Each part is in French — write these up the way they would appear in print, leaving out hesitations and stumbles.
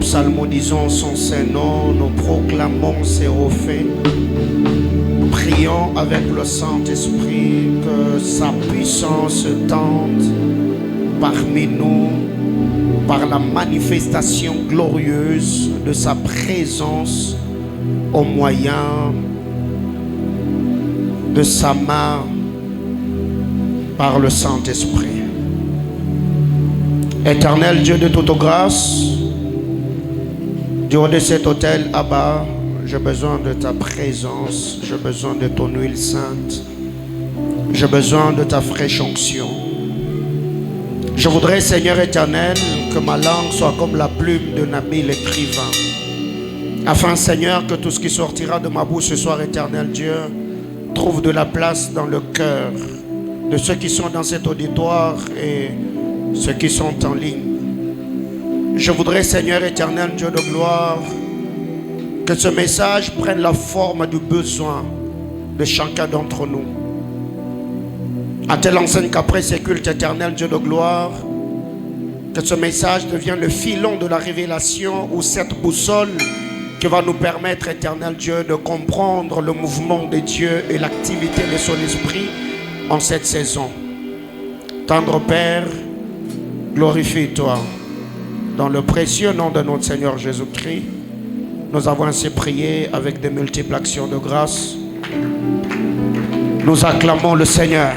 psalmodisons son Saint-Nom, nous proclamons ses refaits. Prions avec le Saint-Esprit que sa puissance tente parmi nous par la manifestation glorieuse de sa présence au moyen de sa main par le Saint-Esprit. Éternel Dieu de toute grâce, du haut de cet autel, Abba, j'ai besoin de ta présence, j'ai besoin de ton huile sainte, j'ai besoin de ta fraîche onction. Je voudrais, Seigneur éternel, que ma langue soit comme la plume d'un habile écrivain, afin, Seigneur, que tout ce qui sortira de ma bouche ce soir, éternel Dieu, trouve de la place dans le cœur de ceux qui sont dans cet auditoire et ceux qui sont en ligne. Je voudrais, Seigneur éternel, Dieu de gloire, que ce message prenne la forme du besoin de chacun d'entre nous. À telle enseigne qu'après ces cultes éternels, Dieu de gloire, que ce message devienne le filon de la révélation ou cette boussole qui va nous permettre, éternel Dieu, de comprendre le mouvement de Dieu et l'activité de son esprit en cette saison. Tendre Père, glorifie-toi. Dans le précieux nom de notre Seigneur Jésus-Christ, nous avons ainsi prié avec de multiples actions de grâce. Nous acclamons le Seigneur.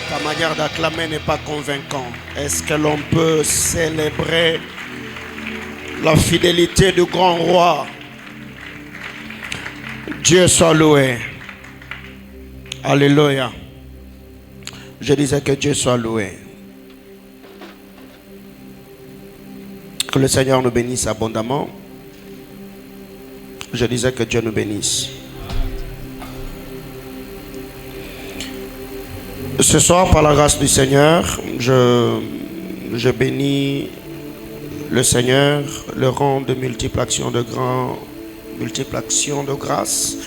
Ta manière d'acclamer n'est pas convaincante. Est-ce que l'on peut célébrer la fidélité du grand roi? Dieu soit loué. Alléluia. Je disais que Dieu soit loué. Que le Seigneur nous bénisse abondamment. Je disais que Dieu nous bénisse. Ce soir, par la grâce du Seigneur, je bénis le Seigneur, le rang de multiples actions de grâce,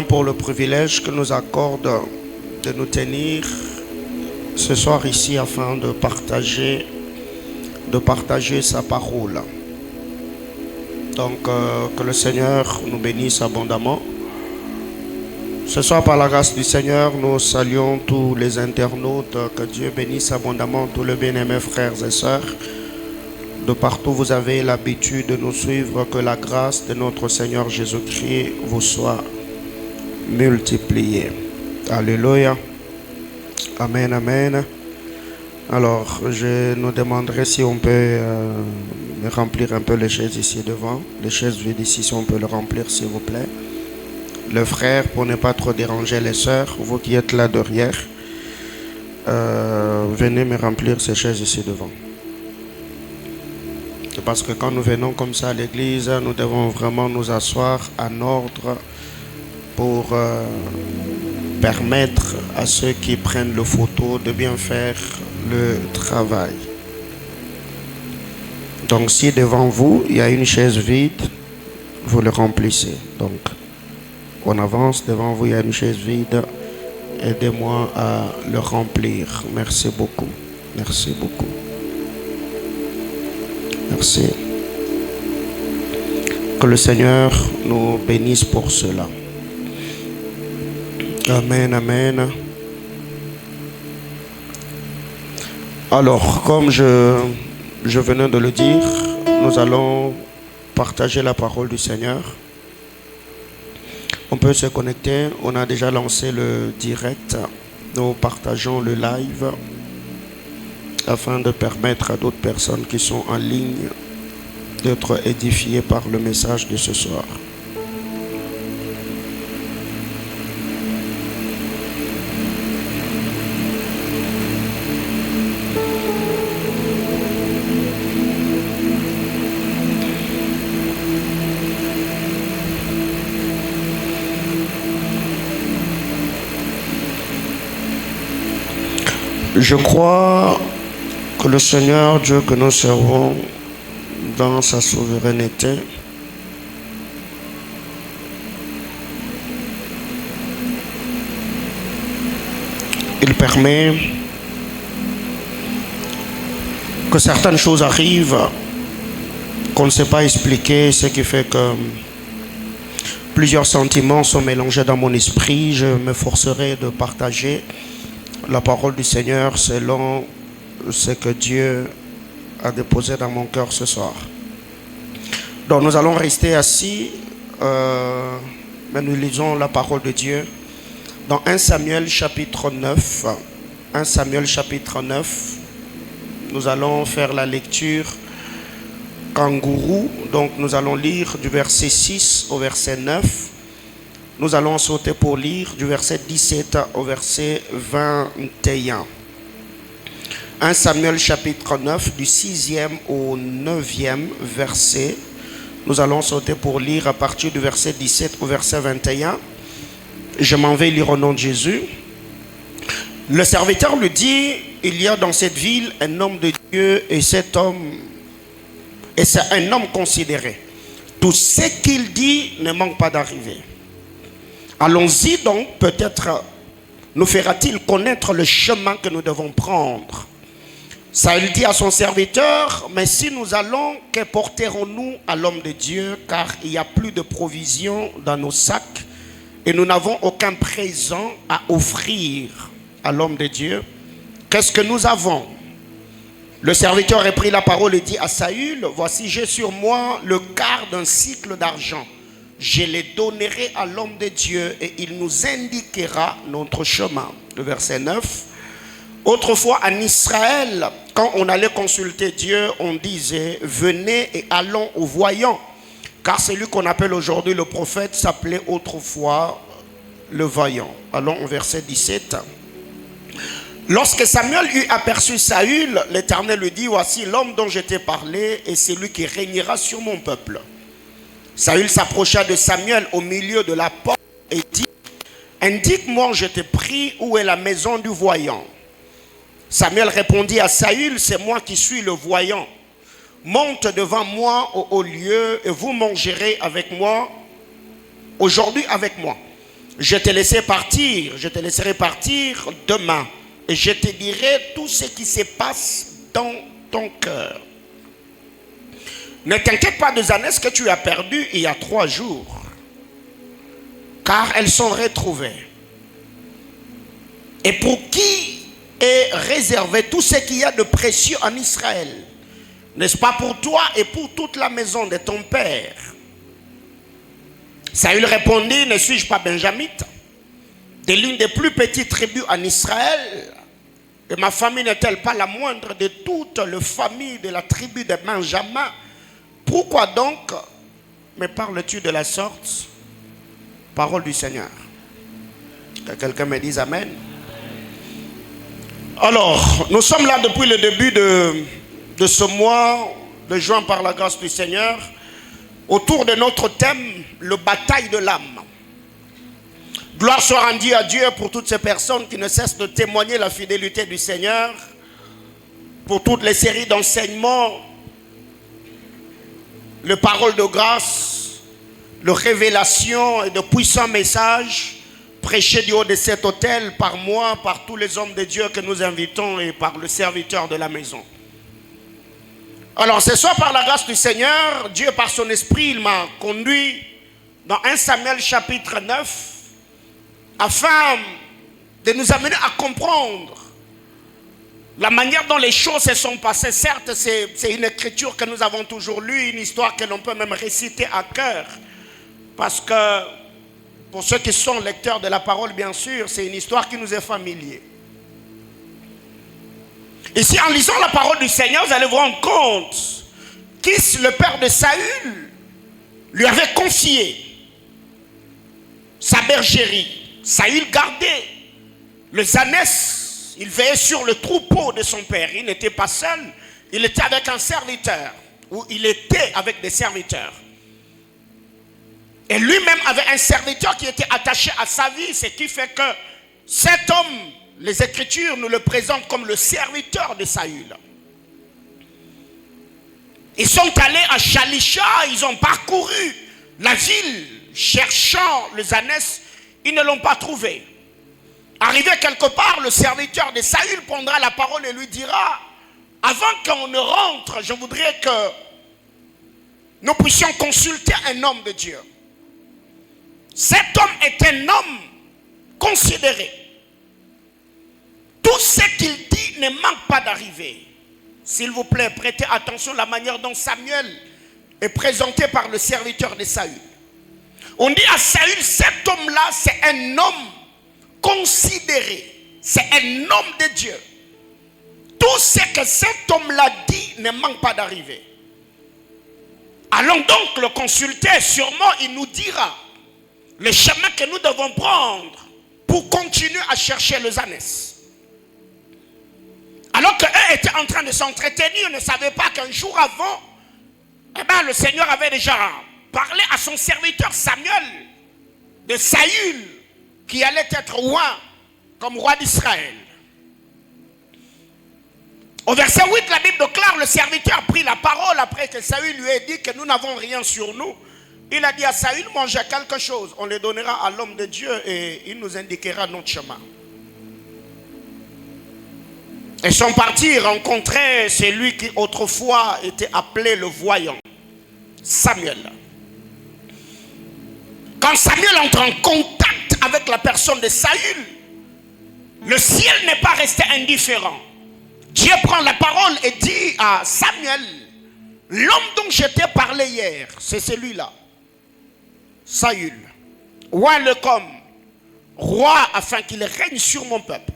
pour le privilège que nous accorde de nous tenir ce soir ici afin de partager sa parole. Donc, que le Seigneur nous bénisse abondamment. Ce soir, par la grâce du Seigneur, nous saluons tous les internautes. Que Dieu bénisse abondamment tous les bien-aimés frères et sœurs. De partout vous avez l'habitude de nous suivre. Que la grâce de notre Seigneur Jésus-Christ vous soit multipliée. Alléluia. Amen, amen. Alors, je nous demanderai si on peut remplir un peu les chaises ici devant. Les chaises vides ici, si on peut le remplir, s'il vous plaît. Le frère, pour ne pas trop déranger les sœurs, vous qui êtes là derrière, venez me remplir ces chaises ici devant. Parce que quand nous venons comme ça à l'église, nous devons vraiment nous asseoir en ordre pour permettre à ceux qui prennent le photo de bien faire le travail. Donc si devant vous, il y a une chaise vide, vous le remplissez. Donc on avance, devant vous, il y a une chaise vide. Aidez-moi à le remplir. Merci beaucoup. Merci beaucoup. Merci. Que le Seigneur nous bénisse pour cela. Amen, amen. Alors, comme je venais de le dire, nous allons partager la parole du Seigneur. On peut se connecter. On a déjà lancé le direct. Nous partageons le live afin de permettre à d'autres personnes qui sont en ligne d'être édifiées par le message de ce soir. Je crois que le Seigneur Dieu que nous servons dans sa souveraineté il permet que certaines choses arrivent qu'on ne sait pas expliquer, ce qui fait que plusieurs sentiments sont mélangés dans mon esprit. Je m'efforcerai de partager la parole du Seigneur selon ce que Dieu a déposé dans mon cœur ce soir. Donc nous allons rester assis, mais nous lisons la parole de Dieu dans 1 Samuel chapitre 9. 1 Samuel chapitre 9. Nous allons faire la lecture kangourou. Donc nous allons lire du verset 6 au verset 9. Nous allons sauter pour lire du verset 17 au verset 21. 1 Samuel chapitre 9 du 6e au 9e verset. Nous allons sauter pour lire à partir du verset 17 au verset 21. Je m'en vais lire au nom de Jésus. Le serviteur lui dit, il y a dans cette ville un homme de Dieu et cet homme, et c'est un homme considéré. Tout ce qu'il dit ne manque pas d'arriver. Allons-y donc, peut-être nous fera-t-il connaître le chemin que nous devons prendre. Saül dit à son serviteur, mais si nous allons, que porterons-nous à l'homme de Dieu, car il n'y a plus de provisions dans nos sacs et nous n'avons aucun présent à offrir à l'homme de Dieu. Qu'est-ce que nous avons? Le serviteur a pris la parole et dit à Saül, voici j'ai sur moi le quart d'un cycle d'argent. Je les donnerai à l'homme de Dieu et il nous indiquera notre chemin. Le verset 9. Autrefois en Israël, quand on allait consulter Dieu, on disait, venez et allons au voyant. Car celui qu'on appelle aujourd'hui le prophète s'appelait autrefois le voyant. Allons au verset 17. Lorsque Samuel eut aperçu Saül, l'Éternel lui dit, voici l'homme dont je t'ai parlé et c'est lui qui régnera sur mon peuple. Saül s'approcha de Samuel au milieu de la porte et dit, indique-moi, je te prie, où est la maison du voyant? Samuel répondit à Saül, c'est moi qui suis le voyant. Monte devant moi au haut lieu et vous mangerez avec moi, aujourd'hui avec moi. Je te laisserai partir demain. Et je te dirai tout ce qui se passe dans ton cœur. Ne t'inquiète pas des années que tu as perdues il y a 3 jours. Car elles sont retrouvées. Et pour qui est réservé tout ce qu'il y a de précieux en Israël? N'est-ce pas pour toi et pour toute la maison de ton père? Saül répondit, ne suis-je pas benjamite, de l'une des plus petites tribus en Israël? Et ma famille n'est-elle pas la moindre de toute la famille de la tribu de Benjamin? Pourquoi donc me parles-tu de la sorte? Parole du Seigneur. Que quelqu'un me dise Amen. Alors, nous sommes là depuis le début de ce mois de juin par la grâce du Seigneur, autour de notre thème, le bataille de l'âme. Gloire soit rendue à Dieu pour toutes ces personnes qui ne cessent de témoigner la fidélité du Seigneur, pour toutes les séries d'enseignements, les paroles de grâce, les révélations et de puissants messages prêchés du haut de cet autel par moi, par tous les hommes de Dieu que nous invitons et par le serviteur de la maison. Alors ce soir, par la grâce du Seigneur, Dieu par son esprit, il m'a conduit dans 1 Samuel chapitre 9, afin de nous amener à comprendre la manière dont les choses se sont passées. Certes, c'est une écriture que nous avons toujours lue, une histoire que l'on peut même réciter à cœur. Parce que, pour ceux qui sont lecteurs de la parole, bien sûr, c'est une histoire qui nous est familière. Ici, en lisant la parole du Seigneur, vous allez vous rendre compte qu'Is, le père de Saül, lui avait confié sa bergerie. Saül gardait les ânesses, il veillait sur le troupeau de son père. Il n'était pas seul, il était avec un serviteur, ou il était avec des serviteurs. Et lui-même avait un serviteur qui était attaché à sa vie, ce qui fait que cet homme, les Écritures nous le présentent comme le serviteur de Saül. Ils sont allés à Shalisha, ils ont parcouru la ville cherchant les ânesses. Ils ne l'ont pas trouvé. Arrivé quelque part, le serviteur de Saül prendra la parole et lui dira, Avant qu'on ne rentre, je voudrais que nous puissions consulter un homme de Dieu. Cet homme est un homme considéré. Tout ce qu'il dit ne manque pas d'arriver. S'il vous plaît, prêtez attention à la manière dont Samuel est présenté par le serviteur de Saül. On dit à Saül, cet homme-là, c'est un homme considéré. C'est un homme de Dieu. Tout ce que cet homme-là dit ne manque pas d'arriver. Allons donc le consulter. Sûrement, il nous dira le chemin que nous devons prendre pour continuer à chercher les ânesses. Alors qu'eux étaient en train de s'entretenir, ne savaient pas qu'un jour avant, le Seigneur avait déjà parlé à son serviteur Samuel de Saül qui allait être roi comme roi d'Israël. Au verset 8, la Bible déclare, le serviteur a pris la parole après que Saül lui ait dit que nous n'avons rien sur nous. Il a dit à Saül, moi j'ai quelque chose, on le donnera à l'homme de Dieu et il nous indiquera notre chemin. Ils sont partis rencontrer celui qui autrefois était appelé le voyant, Samuel. Quand Samuel entre en contact avec la personne de Saül, le ciel n'est pas resté indifférent. Dieu prend la parole et dit à Samuel, l'homme dont je t'ai parlé hier, c'est celui-là, Saül. Vois-le comme roi afin qu'il règne sur mon peuple.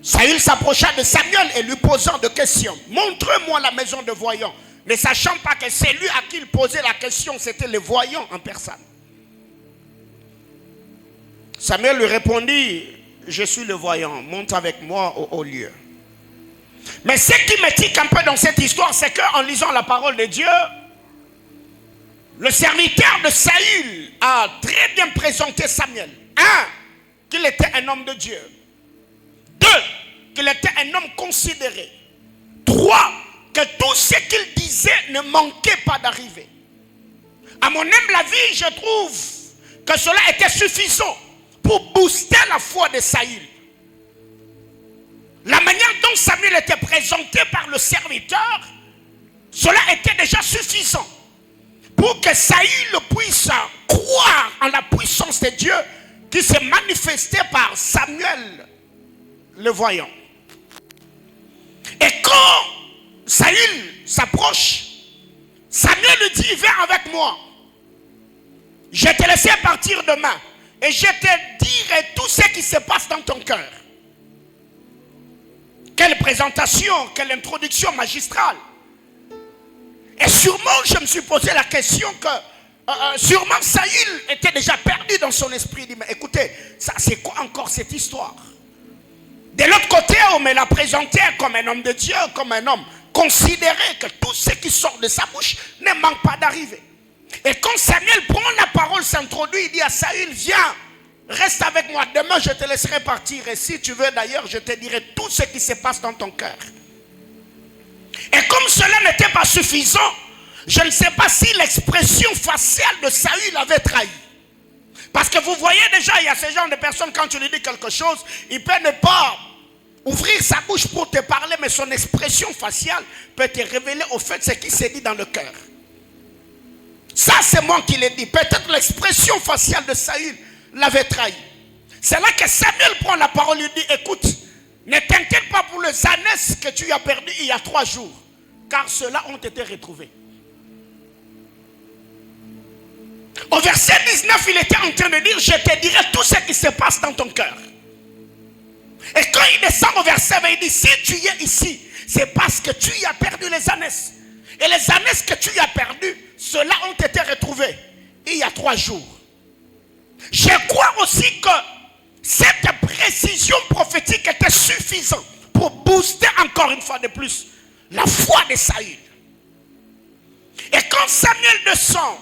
Saül s'approcha de Samuel et lui posant des questions. Montre-moi la maison de voyants. Ne sachant pas que c'est lui à qui il posait la question, c'était le voyant en personne. Samuel lui répondit, je suis le voyant, monte avec moi au haut lieu. Mais ce qui me tique un peu dans cette histoire, c'est qu'en lisant la parole de Dieu, le serviteur de Saül a très bien présenté Samuel. 1, qu'il était un homme de Dieu. 2, qu'il était un homme considéré. 3, que tout ce qu'il disait ne manquait pas d'arriver. À mon humble avis, je trouve que cela était suffisant pour booster la foi de Saül. La manière dont Samuel était présenté par le serviteur, cela était déjà suffisant pour que Saül puisse croire en la puissance de Dieu qui s'est manifestée par Samuel le voyant. Et quand Saül s'approche, Samuel lui dit, viens avec moi. Je te laisserai partir demain et je te dirai tout ce qui se passe dans ton cœur. Quelle présentation, quelle introduction magistrale. Et sûrement, je me suis posé la question que sûrement Saül était déjà perdu dans son esprit. Il dit, mais écoutez, ça c'est quoi encore cette histoire? De l'autre côté, on me l'a présenté comme un homme de Dieu, comme un homme considéré que tout ce qui sort de sa bouche ne manque pas d'arriver. Et quand Samuel prend la parole, s'introduit, il dit à Saül, viens, reste avec moi, demain je te laisserai partir. Et si tu veux d'ailleurs, je te dirai tout ce qui se passe dans ton cœur. Et comme cela n'était pas suffisant, je ne sais pas si l'expression faciale de Saül avait trahi. Parce que vous voyez déjà, il y a ce genre de personnes, quand tu lui dis quelque chose, il peut ne pas ouvrir sa bouche pour te parler, mais son expression faciale peut te révéler au fait ce qui s'est dit dans le cœur. Ça, c'est moi qui l'ai dit. Peut-être l'expression faciale de Saül l'avait trahi. C'est là que Samuel prend la parole et lui dit, écoute, ne t'inquiète pas pour les ânesses que tu as perdues il y a 3 jours, car ceux-là ont été retrouvés. Au verset 19, il était en train de dire, je te dirai tout ce qui se passe dans ton cœur. Et quand il descend au verset 20, il dit, si tu es ici, c'est parce que tu y as perdu les ânesses. Et les ânesses que tu y as perdues, ceux-là ont été retrouvés il y a 3 jours. Je crois aussi que cette précision prophétique était suffisante pour booster encore une fois de plus la foi de Saül. Et quand Samuel descend,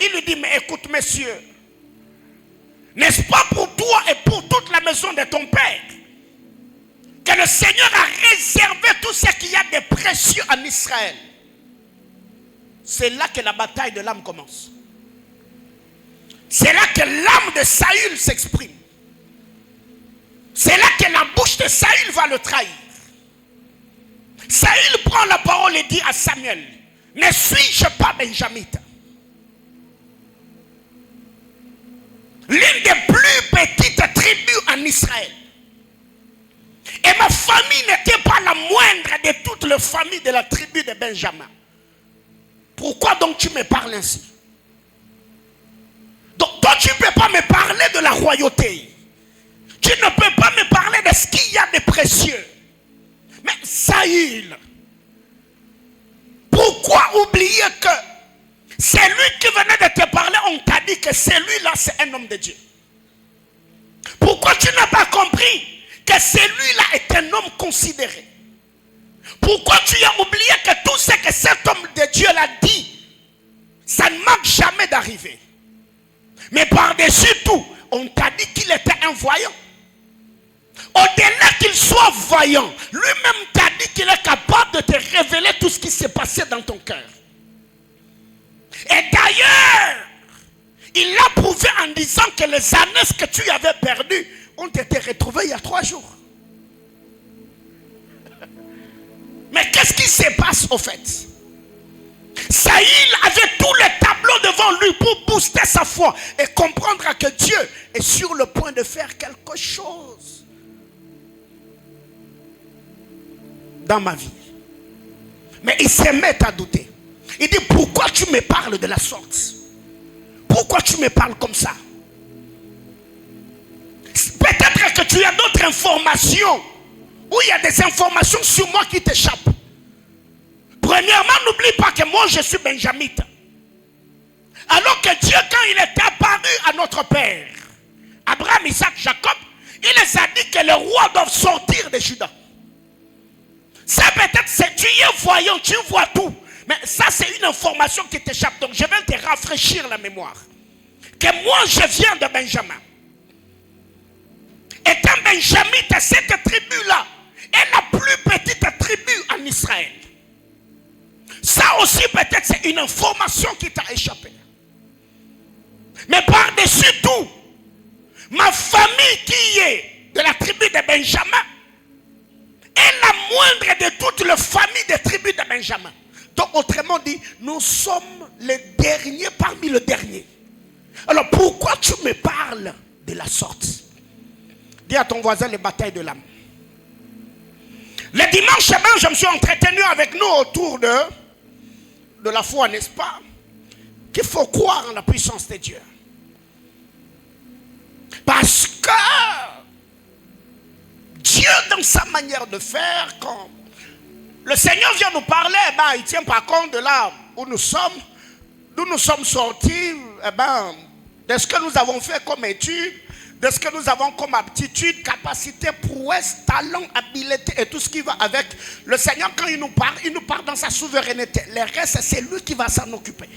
il lui dit, mais écoute monsieur, n'est-ce pas pour toi et pour toute la maison de ton père que le Seigneur a réservé tout ce qu'il y a de précieux en Israël? C'est là que la bataille de l'âme commence. C'est là que l'âme de Saül s'exprime. C'est là que la bouche de Saül va le trahir. Saül prend la parole et dit à Samuel, ne suis-je pas benjamite? L'une des plus petites tribus en Israël. Et ma famille n'était pas la moindre de toutes les familles de la tribu de Benjamin. Pourquoi donc tu me parles ainsi? Donc toi tu ne peux pas me parler de la royauté. Tu ne peux pas me parler de ce qu'il y a de précieux. Mais Saül, pourquoi oublier que c'est lui qui venait de te parler, on t'a dit que celui-là c'est un homme de Dieu? Pourquoi tu n'as pas compris que celui-là est un homme considéré? Pourquoi tu as oublié que tout ce que cet homme de Dieu l'a dit, ça ne manque jamais d'arriver? Mais par-dessus tout, on t'a dit qu'il était un voyant. Au-delà qu'il soit voyant, lui-même t'a dit qu'il est capable de te révéler tout ce qui s'est passé dans ton cœur. Et d'ailleurs, il l'a prouvé en disant que les années que tu avais perdues ont été retrouvées il y a 3 jours. Mais qu'est-ce qui se passe au fait? Saül avait tout le tableau devant lui pour booster sa foi et comprendre que Dieu est sur le point de faire quelque chose dans ma vie. Mais il se met à douter. Il dit, pourquoi tu me parles de la sorte? Pourquoi tu me parles comme ça? Peut-être que tu as d'autres informations, ou il y a des informations sur moi qui t'échappent. Premièrement, n'oublie pas que moi je suis benjamite. Alors que Dieu, quand il est apparu à notre père, Abraham, Isaac, Jacob, il les a dit que les rois doivent sortir de Juda. Ça peut-être, c'est tu y es voyant, tu vois tout. Mais ça c'est une information qui t'échappe. Donc je vais te rafraîchir la mémoire. Que moi je viens de Benjamin. Étant benjamite, cette tribu-là est la plus petite tribu en Israël. Ça aussi peut-être c'est une information qui t'a échappé. Mais par-dessus tout, ma famille qui est de la tribu de Benjamin est la moindre de toutes les familles des tribus de Benjamin. Donc autrement dit, nous sommes les derniers parmi les derniers. Alors pourquoi tu me parles de la sorte? Dis à ton voisin les batailles de l'âme. Le dimanche, je me suis entretenu avec nous autour de la foi, n'est-ce pas? Qu'il faut croire en la puissance de Dieu. Parce que Dieu, dans sa manière de faire, quand le Seigneur vient nous parler, il ne tient pas compte de là où nous sommes, d'où nous sommes sortis, de ce que nous avons fait comme études, de ce que nous avons comme aptitude, capacité, prouesse, talent, habileté et tout ce qui va avec. Le Seigneur, quand il nous parle dans sa souveraineté. Le reste, c'est lui qui va s'en occuper.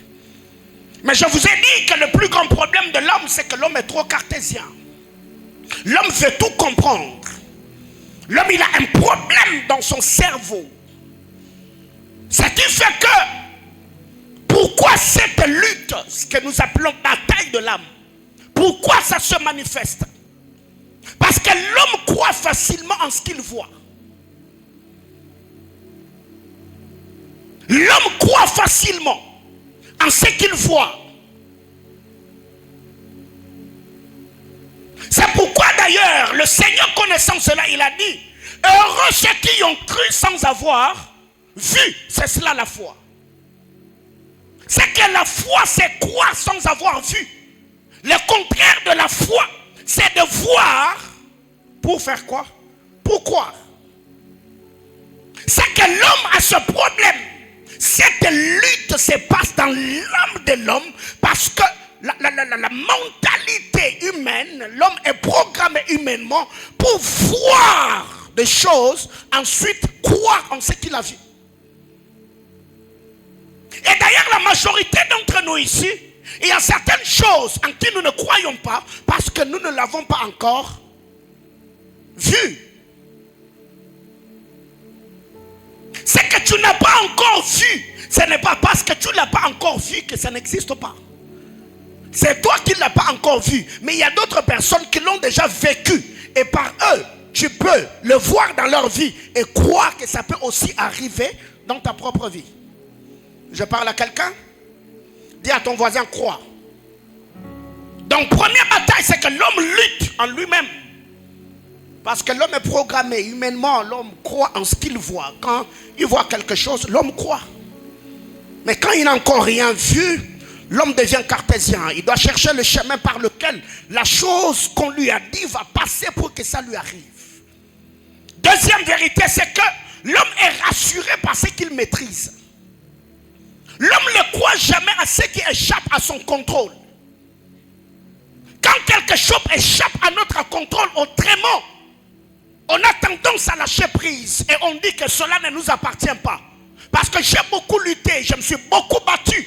Mais je vous ai dit que le plus grand problème de l'homme, c'est que l'homme est trop cartésien. L'homme veut tout comprendre. L'homme, il a un problème dans son cerveau. Ce qui fait que, pourquoi cette lutte, ce que nous appelons bataille de l'âme, pourquoi ça se manifeste? Parce que l'homme croit facilement en ce qu'il voit. L'homme croit facilement en ce qu'il voit. C'est pourquoi d'ailleurs, le Seigneur connaissant cela, il a dit, heureux ceux qui ont cru sans avoir vu. C'est cela la foi. C'est que la foi, c'est croire sans avoir vu. Le contraire de la foi, c'est de voir pour faire quoi? Pour croire. C'est que l'homme a ce problème. Cette lutte se passe dans l'âme de l'homme parce que la mentalité humaine, l'homme est programmé humainement pour voir des choses, ensuite croire en ce qu'il a vu. Et d'ailleurs, la majorité d'entre nous ici, il y a certaines choses en qui nous ne croyons pas parce que nous ne l'avons pas encore vu. Ce que tu n'as pas encore vu, ce n'est pas parce que tu ne l'as pas encore vu que ça n'existe pas. C'est toi qui ne l'as pas encore vu. Mais il y a d'autres personnes qui l'ont déjà vécu. Et par eux, tu peux le voir dans leur vie et croire que ça peut aussi arriver dans ta propre vie. Je parle à quelqu'un? Dis à ton voisin, crois. Donc, première bataille, c'est que l'homme lutte en lui-même. Parce que l'homme est programmé humainement, l'homme croit en ce qu'il voit. Quand il voit quelque chose, l'homme croit. Mais quand il n'a encore rien vu, l'homme devient cartésien. Il doit chercher le chemin par lequel la chose qu'on lui a dit va passer pour que ça lui arrive. Deuxième vérité, c'est que l'homme est rassuré par ce qu'il maîtrise. L'homme ne croit jamais à ce qui échappe à son contrôle. Quand quelque chose échappe à notre contrôle autrement, on a tendance à lâcher prise et on dit que cela ne nous appartient pas. Parce que j'ai beaucoup lutté, je me suis beaucoup battu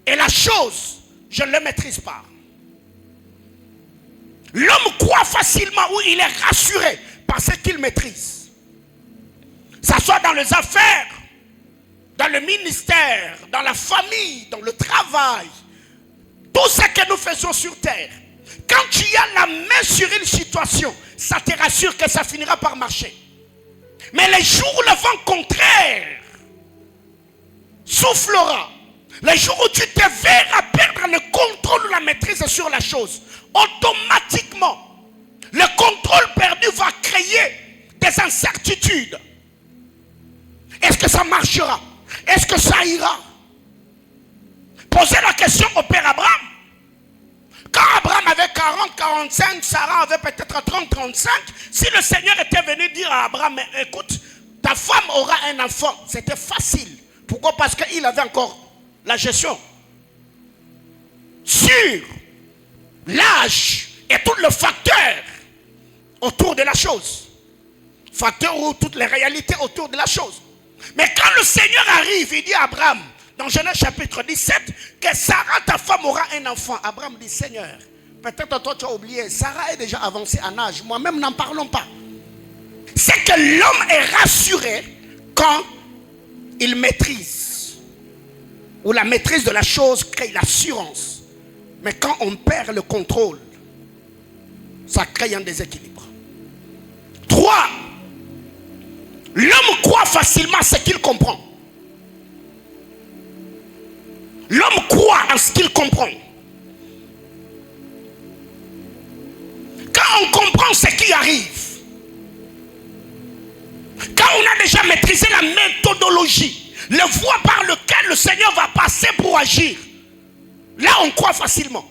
et la chose, je ne la maîtrise pas. L'homme croit facilement ou il est rassuré par ce qu'il maîtrise. Ça soit dans les affaires, dans le ministère, dans la famille, dans le travail, tout ce que nous faisons sur terre. Quand tu as la main sur une situation, ça te rassure que ça finira par marcher. Mais les jours où le vent contraire soufflera, les jours où tu te verras perdre le contrôle ou la maîtrise sur la chose, automatiquement, le contrôle perdu va créer des incertitudes. Est-ce que ça marchera? Est-ce que ça ira? Posez la question au père Abraham. Quand Abraham avait 40, 45, Sarah avait peut-être 30, 35, si le Seigneur était venu dire à Abraham, écoute, ta femme aura un enfant, c'était facile. Pourquoi? Parce qu'il avait encore la gestion sur l'âge et tout le facteur autour de la chose. Facteur ou toutes les réalités autour de la chose. Mais quand le Seigneur arrive, il dit à Abraham, dans Genèse chapitre 17, que Sarah, ta femme, aura un enfant. Abraham dit, Seigneur, peut-être toi tu as oublié, Sarah est déjà avancée en âge, moi-même n'en parlons pas. C'est que l'homme est rassuré quand il maîtrise, ou la maîtrise de la chose crée l'assurance. Mais quand on perd le contrôle, ça crée un déséquilibre. 3. L'homme croit facilement ce qu'il comprend. L'homme croit en ce qu'il comprend. Quand on comprend ce qui arrive, quand on a déjà maîtrisé la méthodologie, le voie par lequel le Seigneur va passer pour agir, là on croit facilement.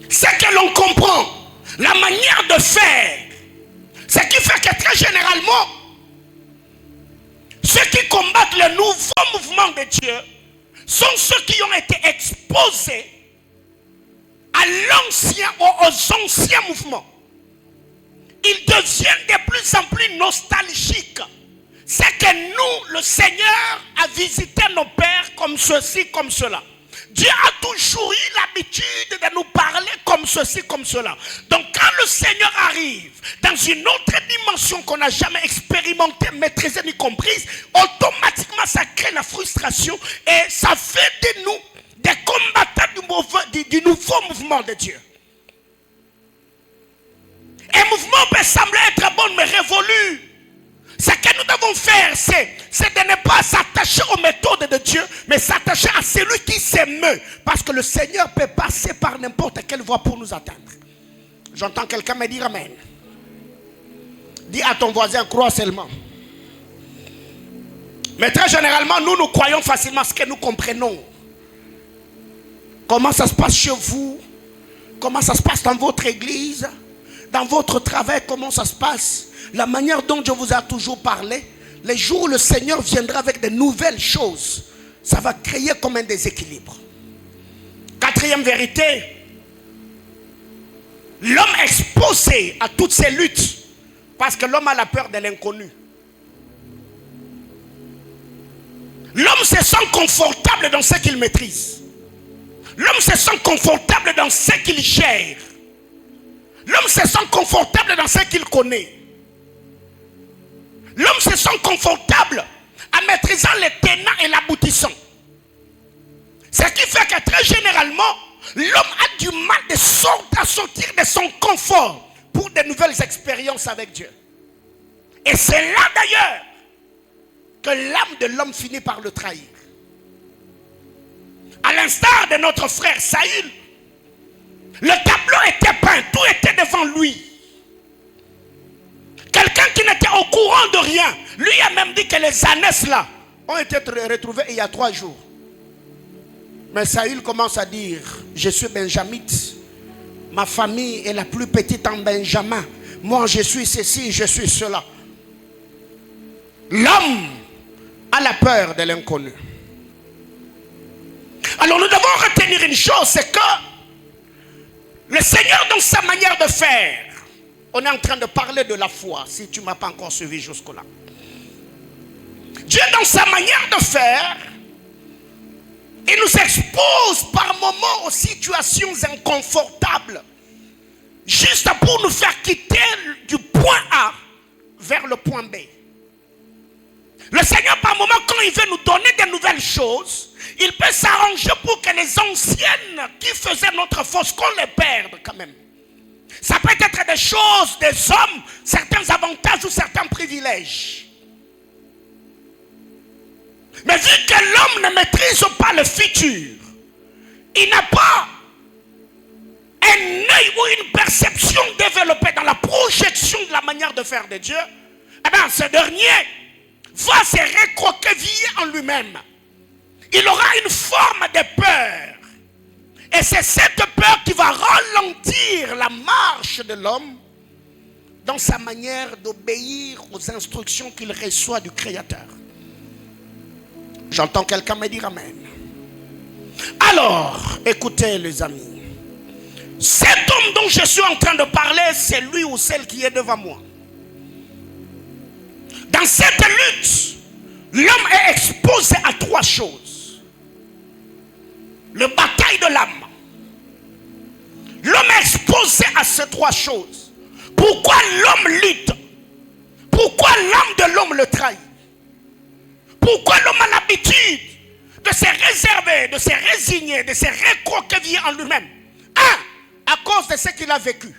Ce que l'on comprend, la manière de faire, ce qui fait que très généralement, ceux qui combattent le nouveau mouvement de Dieu sont ceux qui ont été exposés à l'ancien ou aux anciens mouvements. Ils deviennent de plus en plus nostalgiques. C'est que nous, le Seigneur a visité nos pères comme ceci, comme cela. Dieu a toujours eu l'habitude de nous parler comme ceci, comme cela. Donc quand le Seigneur arrive dans une autre dimension qu'on n'a jamais expérimentée, maîtrisée ni comprise, automatiquement ça crée la frustration et ça fait de nous des combattants du nouveau mouvement de Dieu. Un mouvement peut sembler être bon mais révolu. Ce que nous devons faire, c'est de ne pas s'attacher aux méthodes de Dieu, mais s'attacher à celui qui s'émeut. Parce que le Seigneur peut passer par n'importe quelle voie pour nous atteindre. J'entends quelqu'un me dire Amen. Dis à ton voisin, crois seulement. Mais très généralement, nous croyons facilement ce que nous comprenons. Comment ça se passe chez vous? Comment ça se passe dans votre église? Dans votre travail, comment ça se passe? La manière dont Dieu vous a toujours parlé, les jours où le Seigneur viendra avec de nouvelles choses, ça va créer comme un déséquilibre. Quatrième vérité, l'homme exposé à toutes ces luttes, parce que l'homme a la peur de l'inconnu. L'homme se sent confortable dans ce qu'il maîtrise. L'homme se sent confortable dans ce qu'il gère. L'homme se sent confortable dans ce qu'il connaît. L'homme se sent confortable en maîtrisant les tenants et l'aboutissant. Ce qui fait que très généralement, l'homme a du mal à sortir de son confort pour de nouvelles expériences avec Dieu. Et c'est là d'ailleurs que l'âme de l'homme finit par le trahir. À l'instar de notre frère Saül, le tableau était peint, tout était devant lui. Quelqu'un qui n'était au courant de rien, lui a même dit que les ânesses là ont été retrouvées il y a 3 jours. Mais Saül commence à dire, je suis benjamite, ma famille est la plus petite en Benjamin, moi je suis ceci, je suis cela. L'homme a la peur de l'inconnu. Alors nous devons retenir une chose, c'est que le Seigneur dans sa manière de faire, on est en train de parler de la foi, si tu ne m'as pas encore suivi jusque-là. Dieu dans sa manière de faire, il nous expose par moments aux situations inconfortables, juste pour nous faire quitter du point A vers le point B. Le Seigneur par moment, quand il veut nous donner de nouvelles choses, il peut s'arranger pour que les anciennes qui faisaient notre force, qu'on les perde quand même. Ça peut être des choses, des hommes, certains avantages ou certains privilèges. Mais vu que l'homme ne maîtrise pas le futur, il n'a pas un œil ou une perception développée dans la projection de la manière de faire de Dieu, eh bien ce dernier va se recroqueviller en lui-même. Il aura une forme de peur. Et c'est cette peur qui va ralentir la marche de l'homme dans sa manière d'obéir aux instructions qu'il reçoit du Créateur. J'entends quelqu'un me dire amen. Alors, écoutez les amis. Cet homme dont je suis en train de parler, c'est lui ou celle qui est devant moi. Dans cette lutte, l'homme est exposé à 3 choses. Le bataille de l'âme. L'homme est exposé à ces 3 choses. Pourquoi l'homme lutte? Pourquoi l'âme de l'homme le trahit? Pourquoi l'homme a l'habitude de se réserver, de se résigner, de se recroqueviller en lui-même? À cause de ce qu'il a vécu.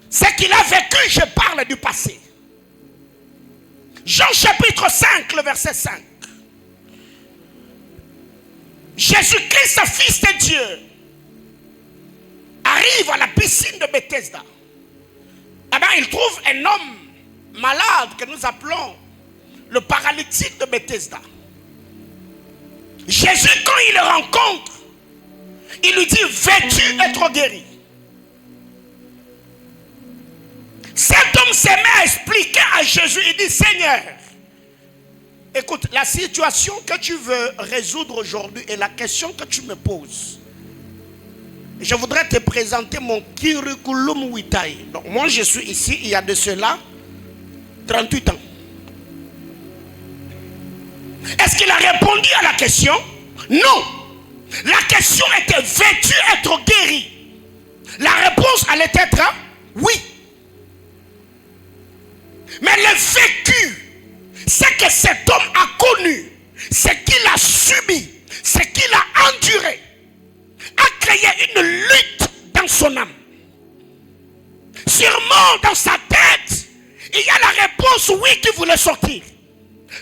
Ce qu'il a vécu, je parle du passé. Jean chapitre 5, le verset 5. Jésus-Christ, fils de Dieu, arrive à la piscine de Bethesda. Eh bien, il trouve un homme malade que nous appelons le paralytique de Bethesda. Jésus, quand il le rencontre, il lui dit, veux-tu être guéri? Cet homme se met à expliquer à Jésus, il dit, Seigneur, écoute, la situation que tu veux résoudre aujourd'hui et la question que tu me poses, je voudrais te présenter mon curriculum vitae. Donc moi je suis ici, il y a de cela 38 ans. Est-ce qu'il a répondu à la question? Non. La question était, veux-tu être guéri? La réponse allait être oui. Mais le vécu, c'est que cet homme a connu, ce qu'il a subi, ce qu'il a enduré, a créé une lutte dans son âme. Sûrement dans sa tête, il y a la réponse oui qui voulait sortir.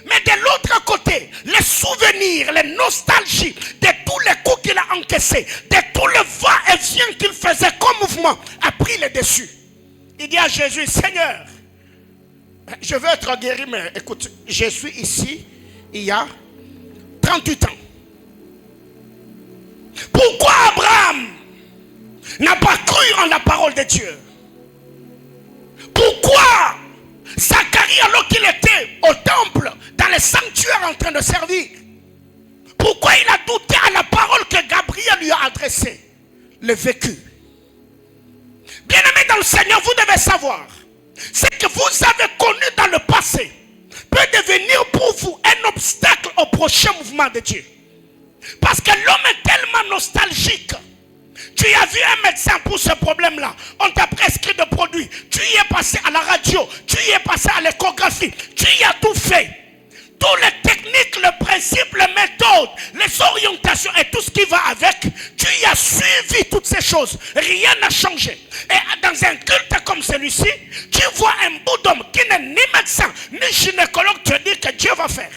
Mais de l'autre côté, les souvenirs, les nostalgies de tous les coups qu'il a encaissés, de tout le va-et-vient qu'il faisait comme mouvement, a pris le dessus. Il dit à Jésus, Seigneur, je veux être guéri, mais écoute, je suis ici il y a 38 ans. Pourquoi Abraham n'a pas cru en la parole de Dieu? Pourquoi Zacharie, alors qu'il était au temple, dans le sanctuaire en train de servir, pourquoi il a douté à la parole que Gabriel lui a adressée? Le vécu. Bien-aimé dans le Seigneur, vous devez savoir, ce que vous avez connu dans le passé peut devenir pour vous un obstacle au prochain mouvement de Dieu. Parce que l'homme est tellement nostalgique. Tu as vu un médecin pour ce problème-là. On t'a prescrit de produits. Tu y es passé à la radio. Tu y es passé à l'échographie. Tu y as tout fait. toutes les techniques, le principe, les méthodes, les orientations et tout ce qui va avec, tu y as suivi toutes ces choses. Rien n'a changé. Et dans un culte comme celui-ci, tu vois un bout d'homme qui n'est ni médecin, ni gynécologue, te dit que Dieu va faire.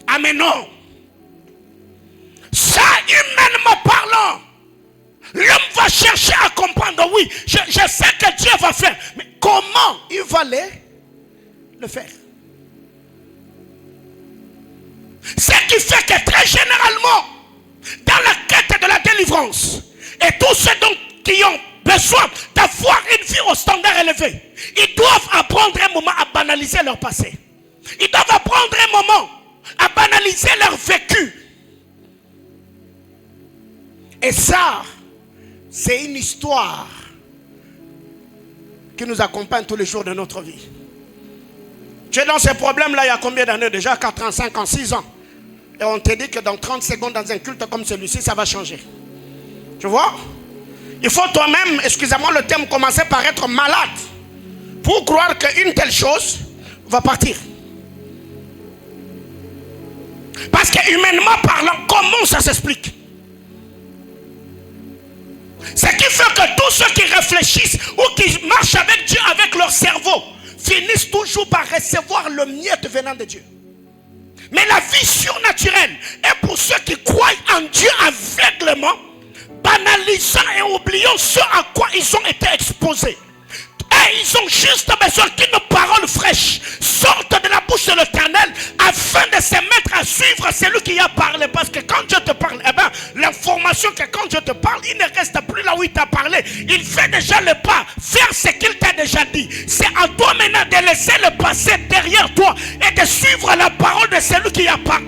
Ah mais non. Ça, humainement parlant, l'homme va chercher à comprendre. Oui, je sais que Dieu va faire. Mais comment il va le faire? Ce qui fait que très généralement, dans la quête de la délivrance, et tous ceux qui ont besoin d'avoir une vie au standard élevé, ils doivent apprendre un moment à banaliser leur passé. Ils doivent apprendre un moment à banaliser leur vécu. Et ça, c'est une histoire qui nous accompagne tous les jours de notre vie. Tu es dans ces problèmes-là il y a combien d'années déjà? 4 ans, 5 ans, 6 ans. Et on te dit que dans 30 secondes, dans un culte comme celui-ci, ça va changer. Tu vois? Il faut toi-même, excusez-moi le terme, commencer par être malade pour croire qu'une telle chose va partir. Parce que humainement parlant, comment ça s'explique? Ce qui fait que tous ceux qui réfléchissent ou qui marchent avec Dieu, avec leur cerveau, finissent toujours par recevoir le miette venant de Dieu. Mais la vie surnaturelle est pour ceux qui croient en Dieu aveuglément, banalisant et oubliant ce à quoi ils ont été exposés. Et ils ont juste besoin qu'une parole fraîche sorte de la bouche de l'Éternel afin de se mettre à suivre celui qui a parlé. Parce que quand Dieu te parle, eh ben, l'information que quand Dieu te parle, il ne reste plus là où il t'a parlé. Il fait déjà le pas, faire ce qu'il t'a déjà dit. C'est à toi maintenant de laisser le passé derrière toi et de suivre la parole de celui qui a parlé.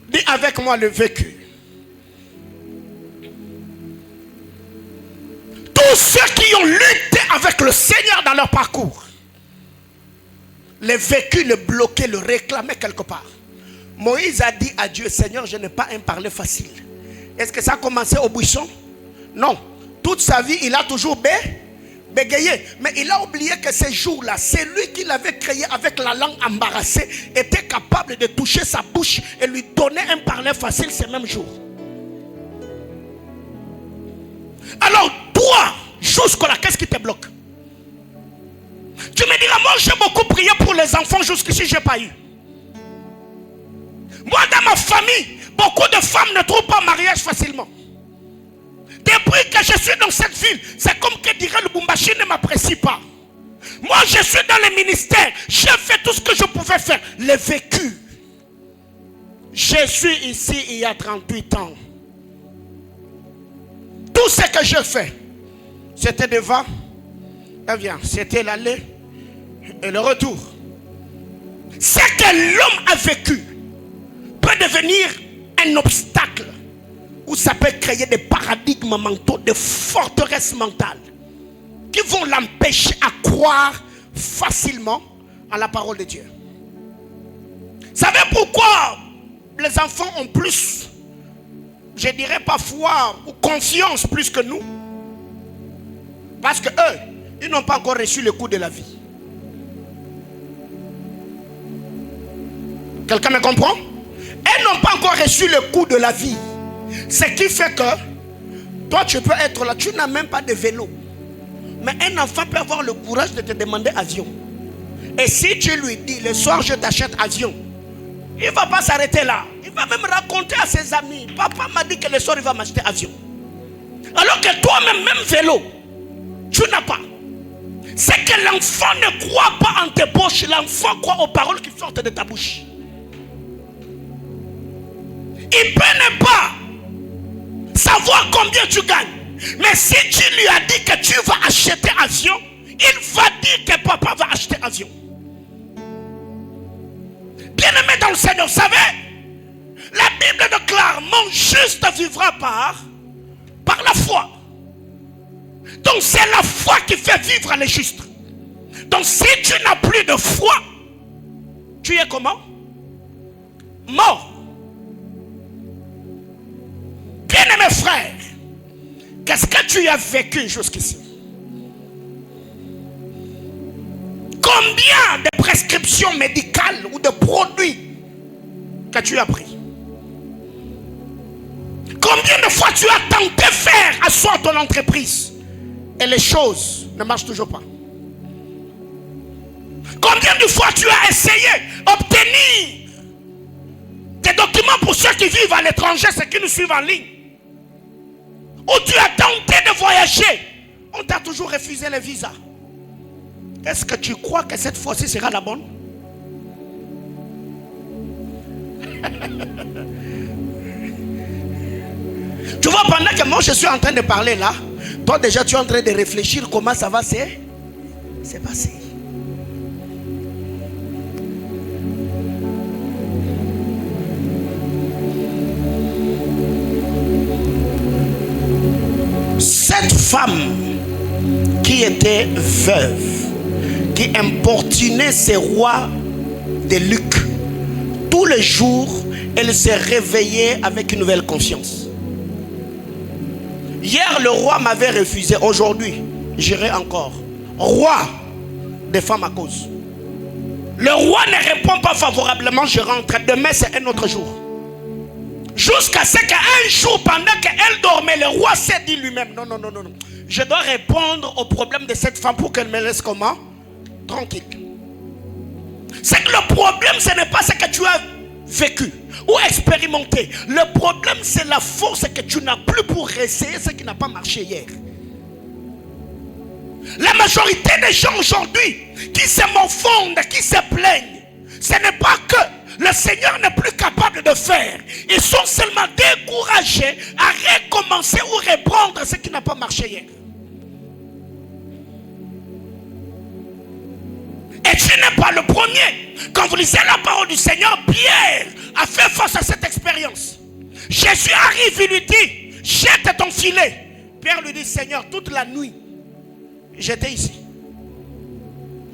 Dis avec moi le vécu. Tous ceux qui ont lutté avec le Seigneur dans leur parcours, le vécu, le bloquer, le réclamer quelque part. Moïse a dit à Dieu, Seigneur, je n'ai pas un parler facile. Est-ce que ça a commencé au buisson? Non. Toute sa vie, il a toujours bégayé. Mais il a oublié que ces jours-là, c'est lui qui l'avait créé avec la langue embarrassée, était capable de toucher sa bouche et lui donner un parler facile ces mêmes jours. Alors toi, jusque-là, qu'est-ce qui te bloque? Tu me diras, moi j'ai beaucoup prié pour les enfants, jusqu'ici je n'ai pas eu. Moi dans ma famille, beaucoup de femmes ne trouvent pas mariage facilement. Depuis que je suis dans cette ville, c'est comme que dirait le Bumbashi ne m'apprécie pas. Moi je suis dans le ministère, j'ai fait tout ce que je pouvais faire. Le vécu. Je suis ici il y a 38 ans. Tout ce que je fais, c'était devant, eh bien, c'était l'aller et le retour. Ce que l'homme a vécu peut devenir un obstacle où ça peut créer des paradigmes mentaux, des forteresses mentales qui vont l'empêcher à croire facilement à la parole de Dieu. Savez pourquoi les enfants ont plus, je dirais pas foi ou confiance plus que nous? Parce que eux, ils n'ont pas encore reçu le coup de la vie. Quelqu'un me comprend? Elles n'ont pas encore reçu le coup de la vie. Ce qui fait que toi tu peux être là, tu n'as même pas de vélo. Mais un enfant peut avoir le courage de te demander avion. Et si tu lui dis le soir je t'achète avion, il ne va pas s'arrêter là. Il va même raconter à ses amis, papa m'a dit que le soir il va m'acheter avion. Alors que toi-même, même vélo, tu n'as pas. C'est que l'enfant ne croit pas en tes poches. L'enfant croit aux paroles qui sortent de ta bouche. Il peut ne pas savoir combien tu gagnes. Mais si tu lui as dit que tu vas acheter avion, il va dire que papa va acheter avion. Bien-aimé dans le Seigneur, vous savez, la Bible déclare, mon juste vivra par la foi. Donc c'est la foi qui fait vivre les justes. Donc si tu n'as plus de foi, tu es comment? Mort. Bien-aimé frère, qu'est-ce que tu as vécu jusqu'ici? Combien de prescriptions médicales ou de produits que tu as pris? Combien de fois tu as tenté de faire asseoir ton entreprise et les choses ne marchent toujours pas? Combien de fois tu as essayé d'obtenir des documents pour ceux qui vivent à l'étranger, ceux qui nous suivent en ligne? Ou tu as tenté de voyager, on t'a toujours refusé le visa. Est-ce que tu crois que cette fois-ci sera la bonne? Tu vois, pendant que moi je suis en train de parler là, toi déjà tu es en train de réfléchir comment ça va se passer. Cette femme qui était veuve, qui importunait ces rois de Luc, tous les jours, elle s'est réveillée avec une nouvelle confiance. Hier, le roi m'avait refusé. Aujourd'hui, j'irai encore. Roi des femmes à cause. Le roi ne répond pas favorablement, je rentre. Demain, c'est un autre jour. Jusqu'à ce qu'un jour, pendant qu'elle dormait, le roi s'est dit lui-même, non. Je dois répondre au problème de cette femme pour qu'elle me laisse comment? Tranquille. C'est que le problème, ce n'est pas ce que tu as vécu ou expérimenté. Le problème, c'est la force que tu n'as plus pour essayer ce qui n'a pas marché hier. La majorité des gens aujourd'hui qui se morfondent, qui se plaignent, ce n'est pas que le Seigneur n'est plus capable de faire. Ils sont seulement découragés à recommencer ou reprendre ce qui n'a pas marché hier. Et tu n'es pas le premier. Quand vous lisez la parole du Seigneur, Pierre a fait face à cette expérience. Jésus arrive, il lui dit, jette ton filet. Pierre lui dit, Seigneur, toute la nuit, j'étais ici.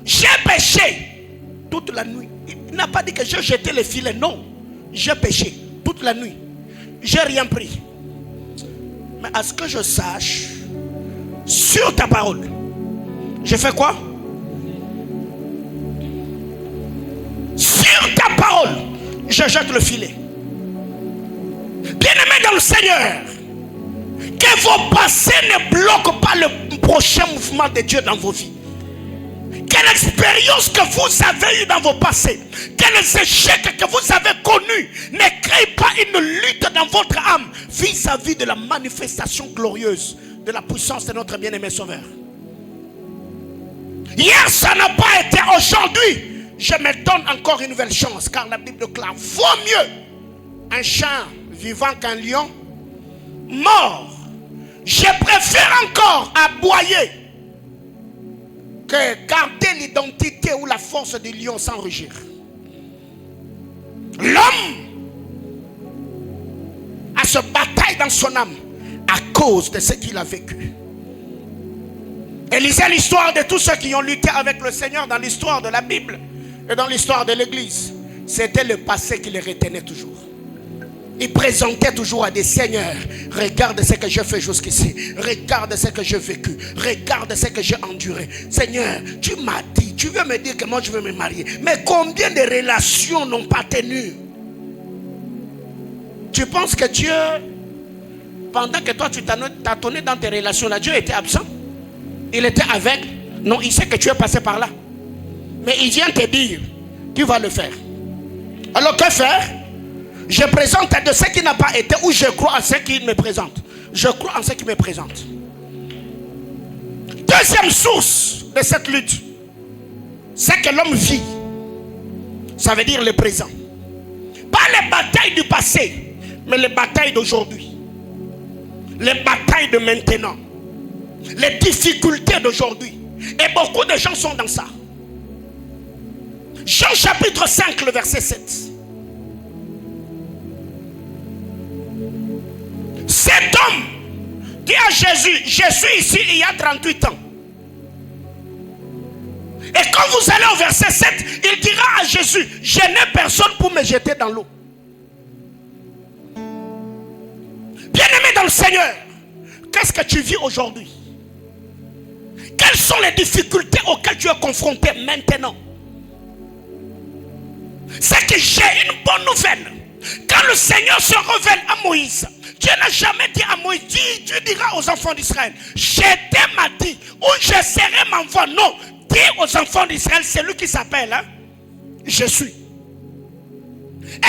J'ai péché toute la nuit. Il n'a pas dit que j'ai jeté le filet. Non, j'ai péché toute la nuit. J'ai rien pris. Mais à ce que je sache, sur ta parole, j'ai fait quoi? Sur ta parole, je jette le filet. Bien-aimés dans le Seigneur, que vos passés ne bloquent pas le prochain mouvement de Dieu dans vos vies. Quelle expérience que vous avez eue dans vos passés, quels échecs que vous avez connus, ne créez pas une lutte dans votre âme vis-à-vis de la manifestation glorieuse de la puissance de notre bien-aimé Sauveur. Hier, ça n'a pas été. Aujourd'hui, je me donne encore une nouvelle chance, car la Bible déclare, vaut mieux un chat vivant qu'un lion mort. Je préfère encore aboyer que garder l'identité ou la force du lion sans rugir. L'homme a se bataille dans son âme à cause de ce qu'il a vécu. Et lisez l'histoire de tous ceux qui ont lutté avec le Seigneur dans l'histoire de la Bible et dans l'histoire de l'église. C'était le passé qui les retenait toujours. Ils présentaient toujours à des seigneurs, regarde ce que j'ai fait jusqu'ici, regarde ce que j'ai vécu, regarde ce que j'ai enduré. Seigneur, tu m'as dit, tu veux me dire que moi je veux me marier, mais combien de relations n'ont pas tenu? Tu penses que Dieu, pendant que toi tu tâtonnais dans tes relations là, Dieu était absent? Il était aveugle? Non, il sait que tu es passé par là. Mais il vient te dire, tu vas le faire. Alors que faire? Je présente de ce qui n'a pas été, ou je crois en ce qu'il me présente. Je crois en ce qu'il me présente. Deuxième source de cette lutte, c'est que l'homme vit. Ça veut dire le présent. Pas les batailles du passé, mais les batailles d'aujourd'hui. Les batailles de maintenant. Les difficultés d'aujourd'hui. Et beaucoup de gens sont dans ça. Jean chapitre 5, le verset 7. Cet homme dit à Jésus, je suis ici il y a 38 ans. Et quand vous allez au verset 7, il dira à Jésus, je n'ai personne pour me jeter dans l'eau. Bien-aimé dans le Seigneur, qu'est-ce que tu vis aujourd'hui? Quel Quelles sont les difficultés auxquelles tu es confronté maintenant? C'est que j'ai une bonne nouvelle. Quand le Seigneur se révèle à Moïse, Dieu n'a jamais dit à Moïse, Dieu dira aux enfants d'Israël, j'étais m'a dit, ou je serai m'envoie. Non, dis aux enfants d'Israël, c'est lui qui s'appelle, hein? Je suis.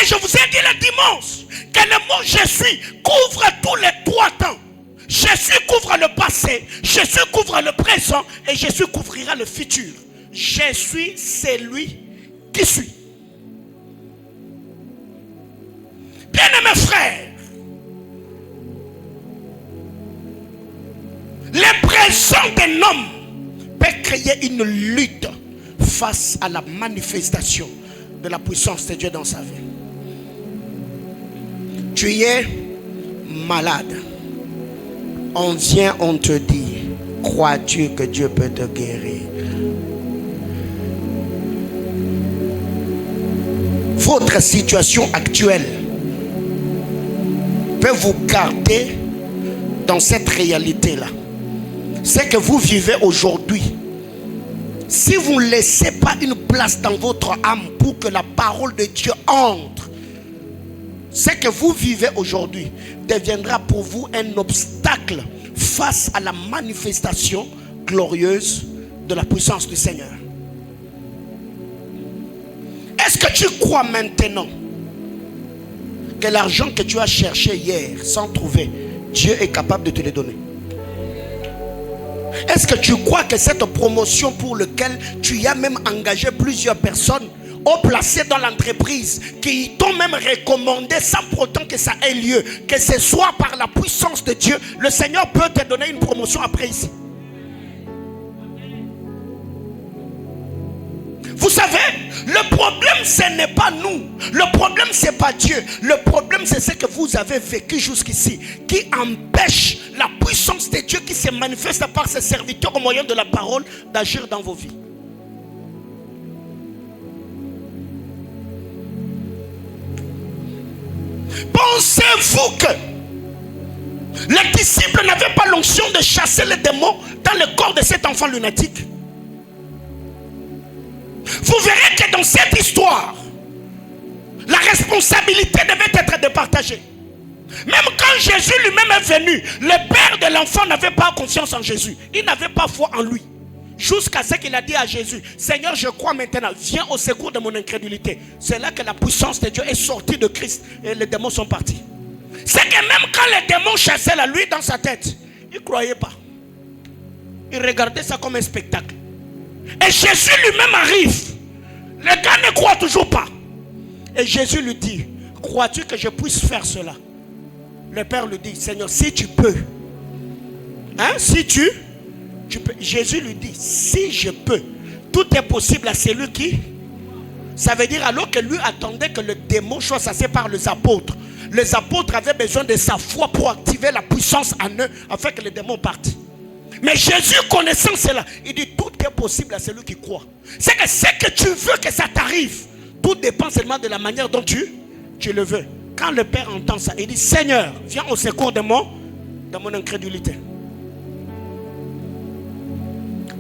Et je vous ai dit le dimanche que le mot je suis couvre tous les 3 temps. Jésus couvre le passé, Jésus couvre le présent et Jésus couvrira le futur. Je suis celui qui suis. Bien-aimés frères, le présent d'un homme peut créer une lutte face à la manifestation de la puissance de Dieu dans sa vie. Tu es malade. On vient, on te dit, crois-tu que Dieu peut te guérir? Votre situation actuelle peut vous garder dans cette réalité-là. C'est que vous vivez aujourd'hui. Si vous ne laissez pas une place dans votre âme pour que la parole de Dieu entre, ce que vous vivez aujourd'hui deviendra pour vous un obstacle face à la manifestation glorieuse de la puissance du Seigneur. Est-ce que tu crois maintenant que l'argent que tu as cherché hier sans trouver, Dieu est capable de te le donner? Est-ce que tu crois que cette promotion pour laquelle tu as même engagé plusieurs personnes ou placé dans l'entreprise, qui t'ont même recommandé sans pourtant que ça ait lieu, que ce soit par la puissance de Dieu, le Seigneur peut te donner une promotion après ici? Vous savez, le problème ce n'est pas nous, le problème c'est pas Dieu, le problème c'est ce que vous avez vécu jusqu'ici qui empêche la puissance de Dieu qui se manifeste par ses serviteurs au moyen de la parole d'agir dans vos vies. Pensez-vous que les disciples n'avaient pas l'onction de chasser les démons dans le corps de cet enfant lunatique? Vous verrez que dans cette histoire, la responsabilité devait être départagée. Même quand Jésus lui-même est venu, le père de l'enfant n'avait pas confiance en Jésus. Il n'avait pas foi en lui. Jusqu'à ce qu'il a dit à Jésus, Seigneur, je crois maintenant, viens au secours de mon incrédulité. C'est là que la puissance de Dieu est sortie de Christ et les démons sont partis. C'est que même quand les démons chassaient la lui dans sa tête, il ne croyait pas. Il regardait ça comme un spectacle. Et Jésus lui-même arrive. Le gars ne croit toujours pas. Et Jésus lui dit, crois-tu que je puisse faire cela? Le père lui dit, Seigneur, si tu peux. Hein? Si tu peux. Jésus lui dit, si je peux. Tout est possible à celui qui. Ça veut dire alors que lui attendait que le démon soit chassé par les apôtres. Les apôtres avaient besoin de sa foi pour activer la puissance en eux afin que les démons partent. Mais Jésus, connaissant cela, il dit tout est possible à celui qui croit. C'est que ce que tu veux que ça t'arrive, tout dépend seulement de la manière dont tu le veux. Quand le Père entend ça, il dit, Seigneur, viens au secours de mon incrédulité.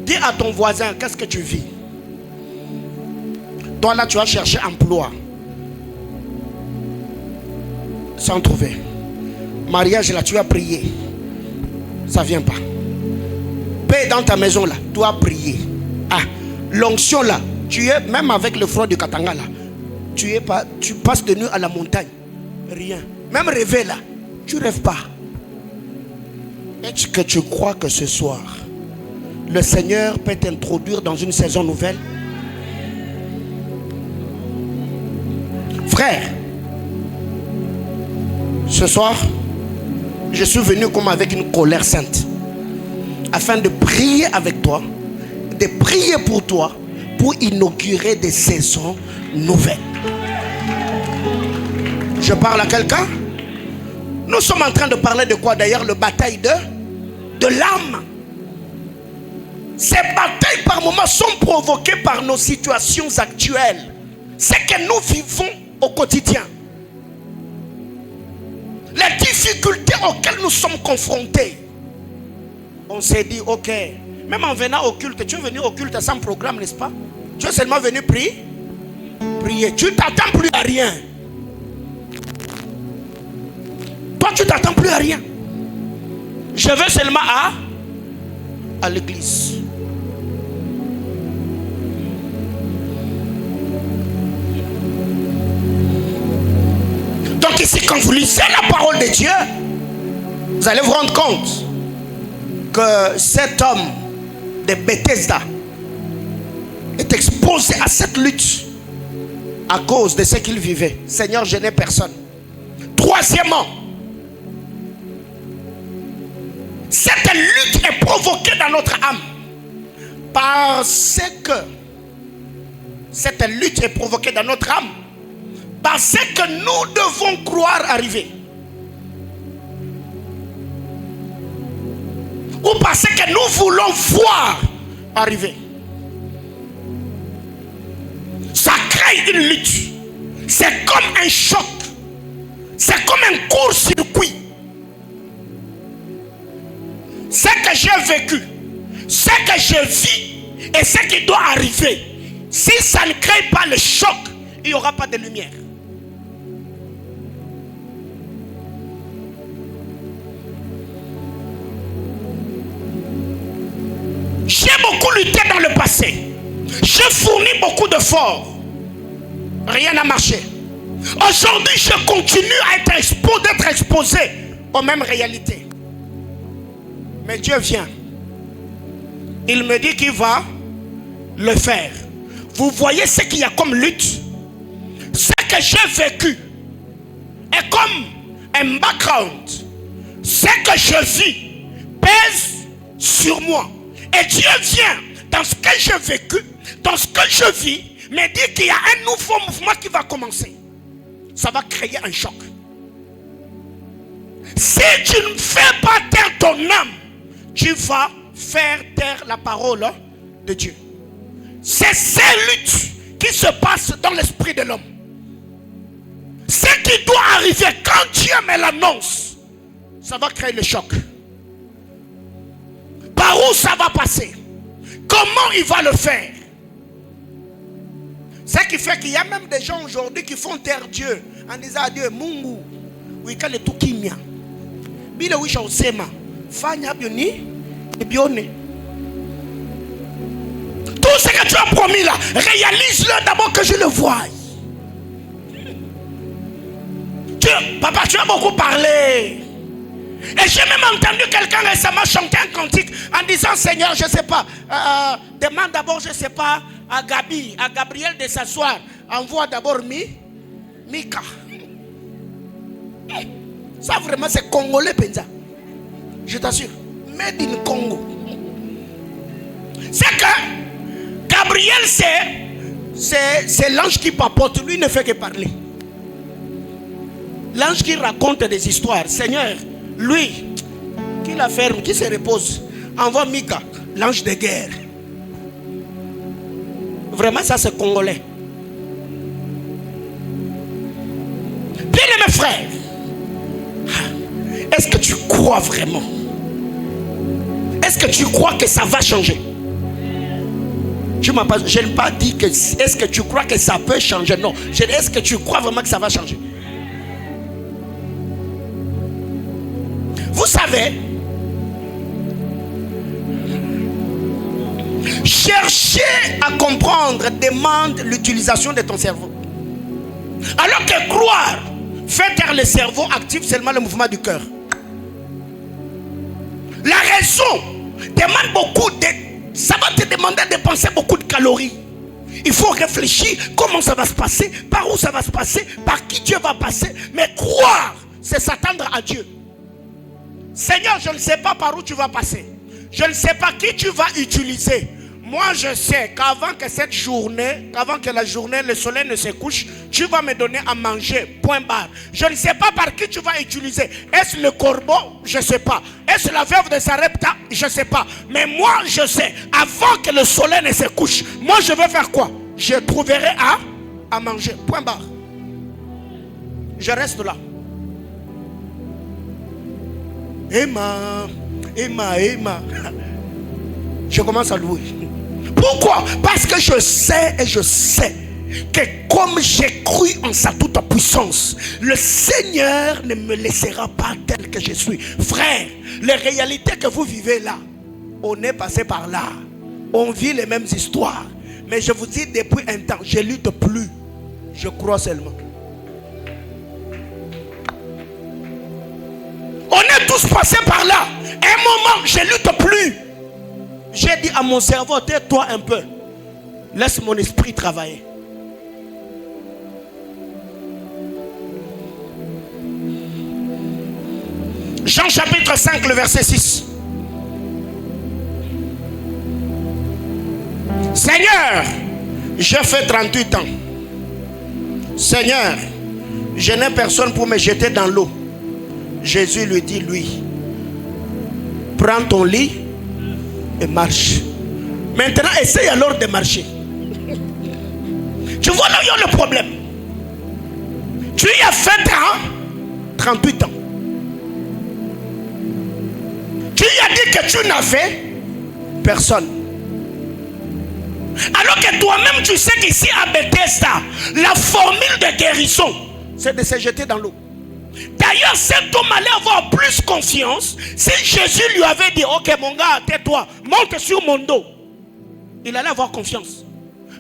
Dis à ton voisin, qu'est-ce que tu vis? Toi là, tu as cherché emploi sans trouver. Mariage là, tu as prié, ça ne vient pas. Paix dans ta maison là, tu as prié. Ah, l'onction là, tu es même avec le front du Katanga là, tu passes de nuit à la montagne, rien. Même rêver là, tu rêves pas. Est-ce que tu crois que ce soir, le Seigneur peut t'introduire dans une saison nouvelle? Frère, ce soir, je suis venu comme avec une colère sainte, afin de prier avec toi, de prier pour toi, pour inaugurer des saisons nouvelles. Je parle à quelqu'un? Nous sommes en train de parler de quoi d'ailleurs? Le bataille de l'âme. Ces batailles par moments sont provoquées par nos situations actuelles. C'est que nous vivons au quotidien. Les difficultés auxquelles nous sommes confrontés. On s'est dit, ok, Même en venant au culte, tu es venu au culte sans programme, n'est-ce pas? Tu es seulement venu prier. Tu ne t'attends plus à rien. Toi, tu ne t'attends plus à rien. Je veux seulement à l'église. Donc ici, quand vous lisez la parole de Dieu, vous allez vous rendre compte que cet homme de Bethesda est exposé à cette lutte à cause de ce qu'il vivait. Seigneur, je n'ai personne. Troisièmement, cette lutte est provoquée dans notre âme parce que cette lutte est provoquée dans notre âme parce que nous devons croire arriver. Ou parce que nous voulons voir arriver. Ça crée une lutte. C'est comme un choc. C'est comme un court-circuit. Ce que j'ai vécu, ce que je vis et ce qui doit arriver, si ça ne crée pas le choc, il n'y aura pas de lumière. J'ai beaucoup lutté dans le passé. J'ai fourni beaucoup d'efforts. Rien n'a marché. Aujourd'hui, je continue à d'être exposé aux mêmes réalités. Mais Dieu vient. Il me dit qu'il va le faire. Vous voyez ce qu'il y a comme lutte? Ce que j'ai vécu est comme un background. Ce que je vis pèse sur moi. Et Dieu vient dans ce que j'ai vécu, dans ce que je vis, me dit qu'il y a un nouveau mouvement qui va commencer. Ça va créer un choc. Si tu ne fais pas taire ton âme, tu vas faire taire la parole de Dieu. C'est ces luttes qui se passent dans l'esprit de l'homme. Ce qui doit arriver quand Dieu me l'annonce, ça va créer le choc. Par où ça va passer? Comment il va le faire? Ce qui fait qu'il y a même des gens aujourd'hui qui font taire Dieu en disant à Dieu, Mungu, wikale tukimia. Bila wisha usema, fanya bioni, bione. Tout ce que tu as promis là, réalise-le d'abord que je le voie. Papa, tu as beaucoup parlé. Et j'ai même entendu quelqu'un récemment chanter un cantique en disant, Seigneur, je ne sais pas, demande d'abord, je ne sais pas, à Gabriel de s'asseoir. Envoie d'abord Mika. Ça vraiment c'est congolais, Penza. Je t'assure. Made in Congo. C'est que Gabriel, c'est l'ange qui papote. Lui ne fait que parler. L'ange qui raconte des histoires. Seigneur, lui, qui la ferme, qui se repose, envoie Mika, l'ange de guerre. Vraiment, ça c'est congolais. Bien-aimés frères, est-ce que tu crois vraiment? Est-ce que tu crois que ça va changer? Je n'ai pas dit que est-ce que tu crois que ça peut changer? Non. Je dis, est-ce que tu crois vraiment que ça va changer? Vous savez, chercher à comprendre demande l'utilisation de ton cerveau. Alors que croire fait taire le cerveau, active seulement le mouvement du cœur. La raison demande beaucoup de... Ça va te demander de dépenser beaucoup de calories. Il faut réfléchir comment ça va se passer, par où ça va se passer, par qui Dieu va passer. Mais croire, c'est s'attendre à Dieu. Seigneur, je ne sais pas par où tu vas passer. Je ne sais pas qui tu vas utiliser. Moi, je sais qu'avant que cette journée, qu'avant que la journée, le soleil ne se couche, tu vas me donner à manger, point barre. Je ne sais pas par qui tu vas utiliser. Est-ce le corbeau? Je ne sais pas. Est-ce la veuve de Sarepta? Je ne sais pas. Mais moi, je sais, avant que le soleil ne se couche, moi, je vais faire quoi? Je trouverai à manger, point barre. Je reste là. Emma. Je commence à louer. Pourquoi? Parce que je sais que comme j'ai cru en sa toute puissance, le Seigneur ne me laissera pas tel que je suis. Frère, les réalités que vous vivez là, on est passé par là. On vit les mêmes histoires. Mais je vous dis, depuis un temps, je ne lutte plus. Je crois seulement. On est tous passés par là. Un moment, je ne lutte plus. J'ai dit à mon cerveau, tais-toi un peu. Laisse mon esprit travailler. Jean chapitre 5, le verset 6. Seigneur, j'ai fait 38 ans. Seigneur, je n'ai personne pour me jeter dans l'eau. Jésus lui dit, lui, prends ton lit et marche. Maintenant, essaye alors de marcher. Tu vois là où il y a le problème. Tu y as fait 38 ans. Tu y as dit que tu n'avais personne. Alors que toi-même tu sais qu'ici à Bethesda, la formule de guérison, c'est de se jeter dans l'eau. D'ailleurs, cet homme allait avoir plus confiance si Jésus lui avait dit, ok mon gars, tais-toi, monte sur mon dos. Il allait avoir confiance.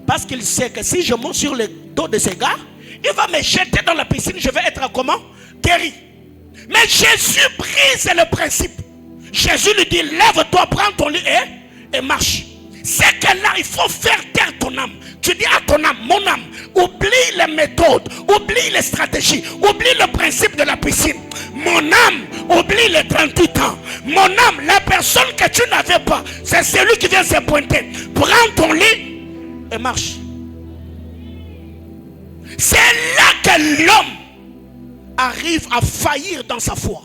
Parce qu'il sait que si je monte sur le dos de ce gars, il va me jeter dans la piscine, je vais être comment? Guéri. Mais Jésus brise le principe. Jésus lui dit, lève-toi, prends ton lit et marche. C'est que là, il faut faire taire ton âme. Tu dis à ton âme, mon âme, oublie les méthodes, oublie les stratégies, oublie le principe de la piscine. Mon âme, oublie les 38 ans. Mon âme, la personne que tu n'avais pas, c'est celui qui vient se pointer. Prends ton lit et marche. C'est là que l'homme arrive à faillir dans sa foi.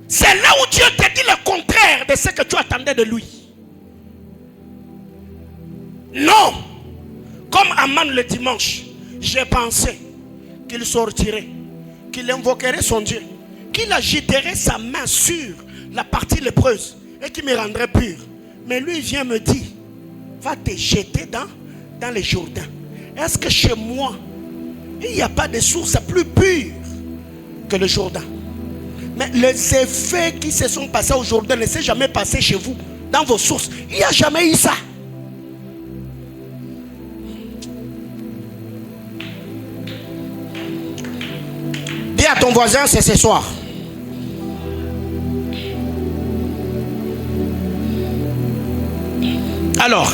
C'est là où Dieu te dit le contraire de ce que tu attendais de lui. Non. Comme Aman le dimanche, j'ai pensé qu'il sortirait, qu'il invoquerait son Dieu, qu'il agiterait sa main sur la partie lépreuse et qu'il me rendrait pur. Mais lui, il vient me dire, va te jeter dans les Jourdains. Est-ce que chez moi, il n'y a pas de source plus pure que le Jourdain? Mais les effets qui se sont passés au Jourdain ne s'est jamais passé chez vous, dans vos sources. Il n'y a jamais eu ça. Dis à ton voisin, c'est ce soir. Alors,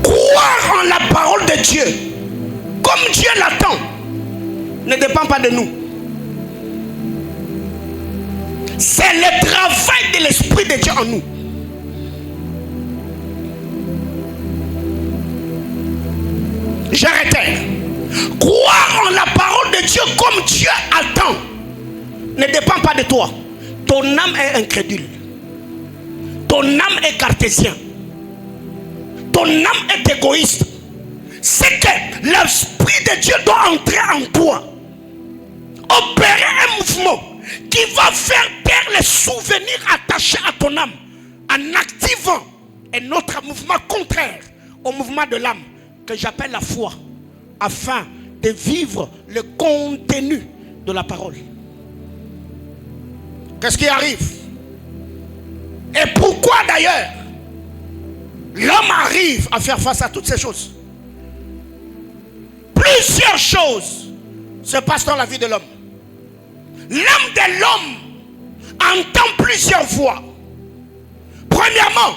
croire en la parole de Dieu, comme Dieu l'attend, ne dépend pas de nous. C'est le travail de l'Esprit de Dieu en nous. J'arrêtais. Croire en la parole de Dieu comme Dieu attend ne dépend pas de toi. Ton âme est incrédule. Ton âme est cartésien. Ton âme est égoïste. C'est que l'Esprit de Dieu doit entrer en toi, opérer un mouvement qui va faire taire les souvenirs attachés à ton âme, en activant un autre mouvement contraire au mouvement de l'âme que j'appelle la foi, afin de vivre le contenu de la parole. Qu'est-ce qui arrive? Et pourquoi d'ailleurs l'homme arrive à faire face à toutes ces choses? Plusieurs choses se passent dans la vie de l'homme. L'âme de l'homme entend plusieurs voix. Premièrement,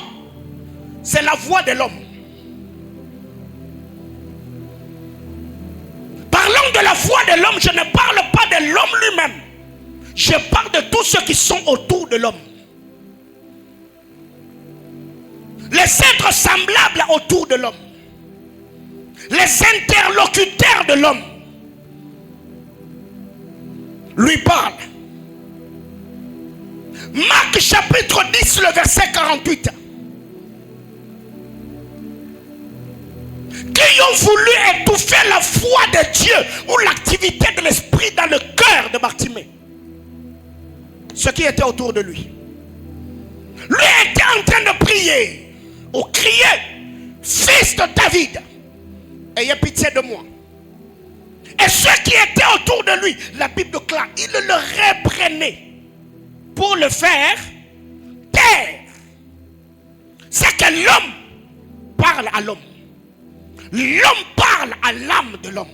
c'est la voix de l'homme. Parlant de la voix de l'homme, je ne parle pas de l'homme lui-même. Je parle de tous ceux qui sont autour de l'homme. Les êtres semblables autour de l'homme. Les interlocuteurs de l'homme lui parlent. Marc chapitre 10, le verset 48. Qui ont voulu étouffer la foi de Dieu ou l'activité de l'esprit dans le cœur de Bartimée. ceux qui étaient autour de lui. Lui était en train de prier, ou crier, fils de David, ayez pitié de moi. Et ceux qui étaient autour de lui, la Bible déclare, il le reprenait pour le faire taire. C'est que l'homme parle à l'homme. L'homme parle à l'âme de l'homme.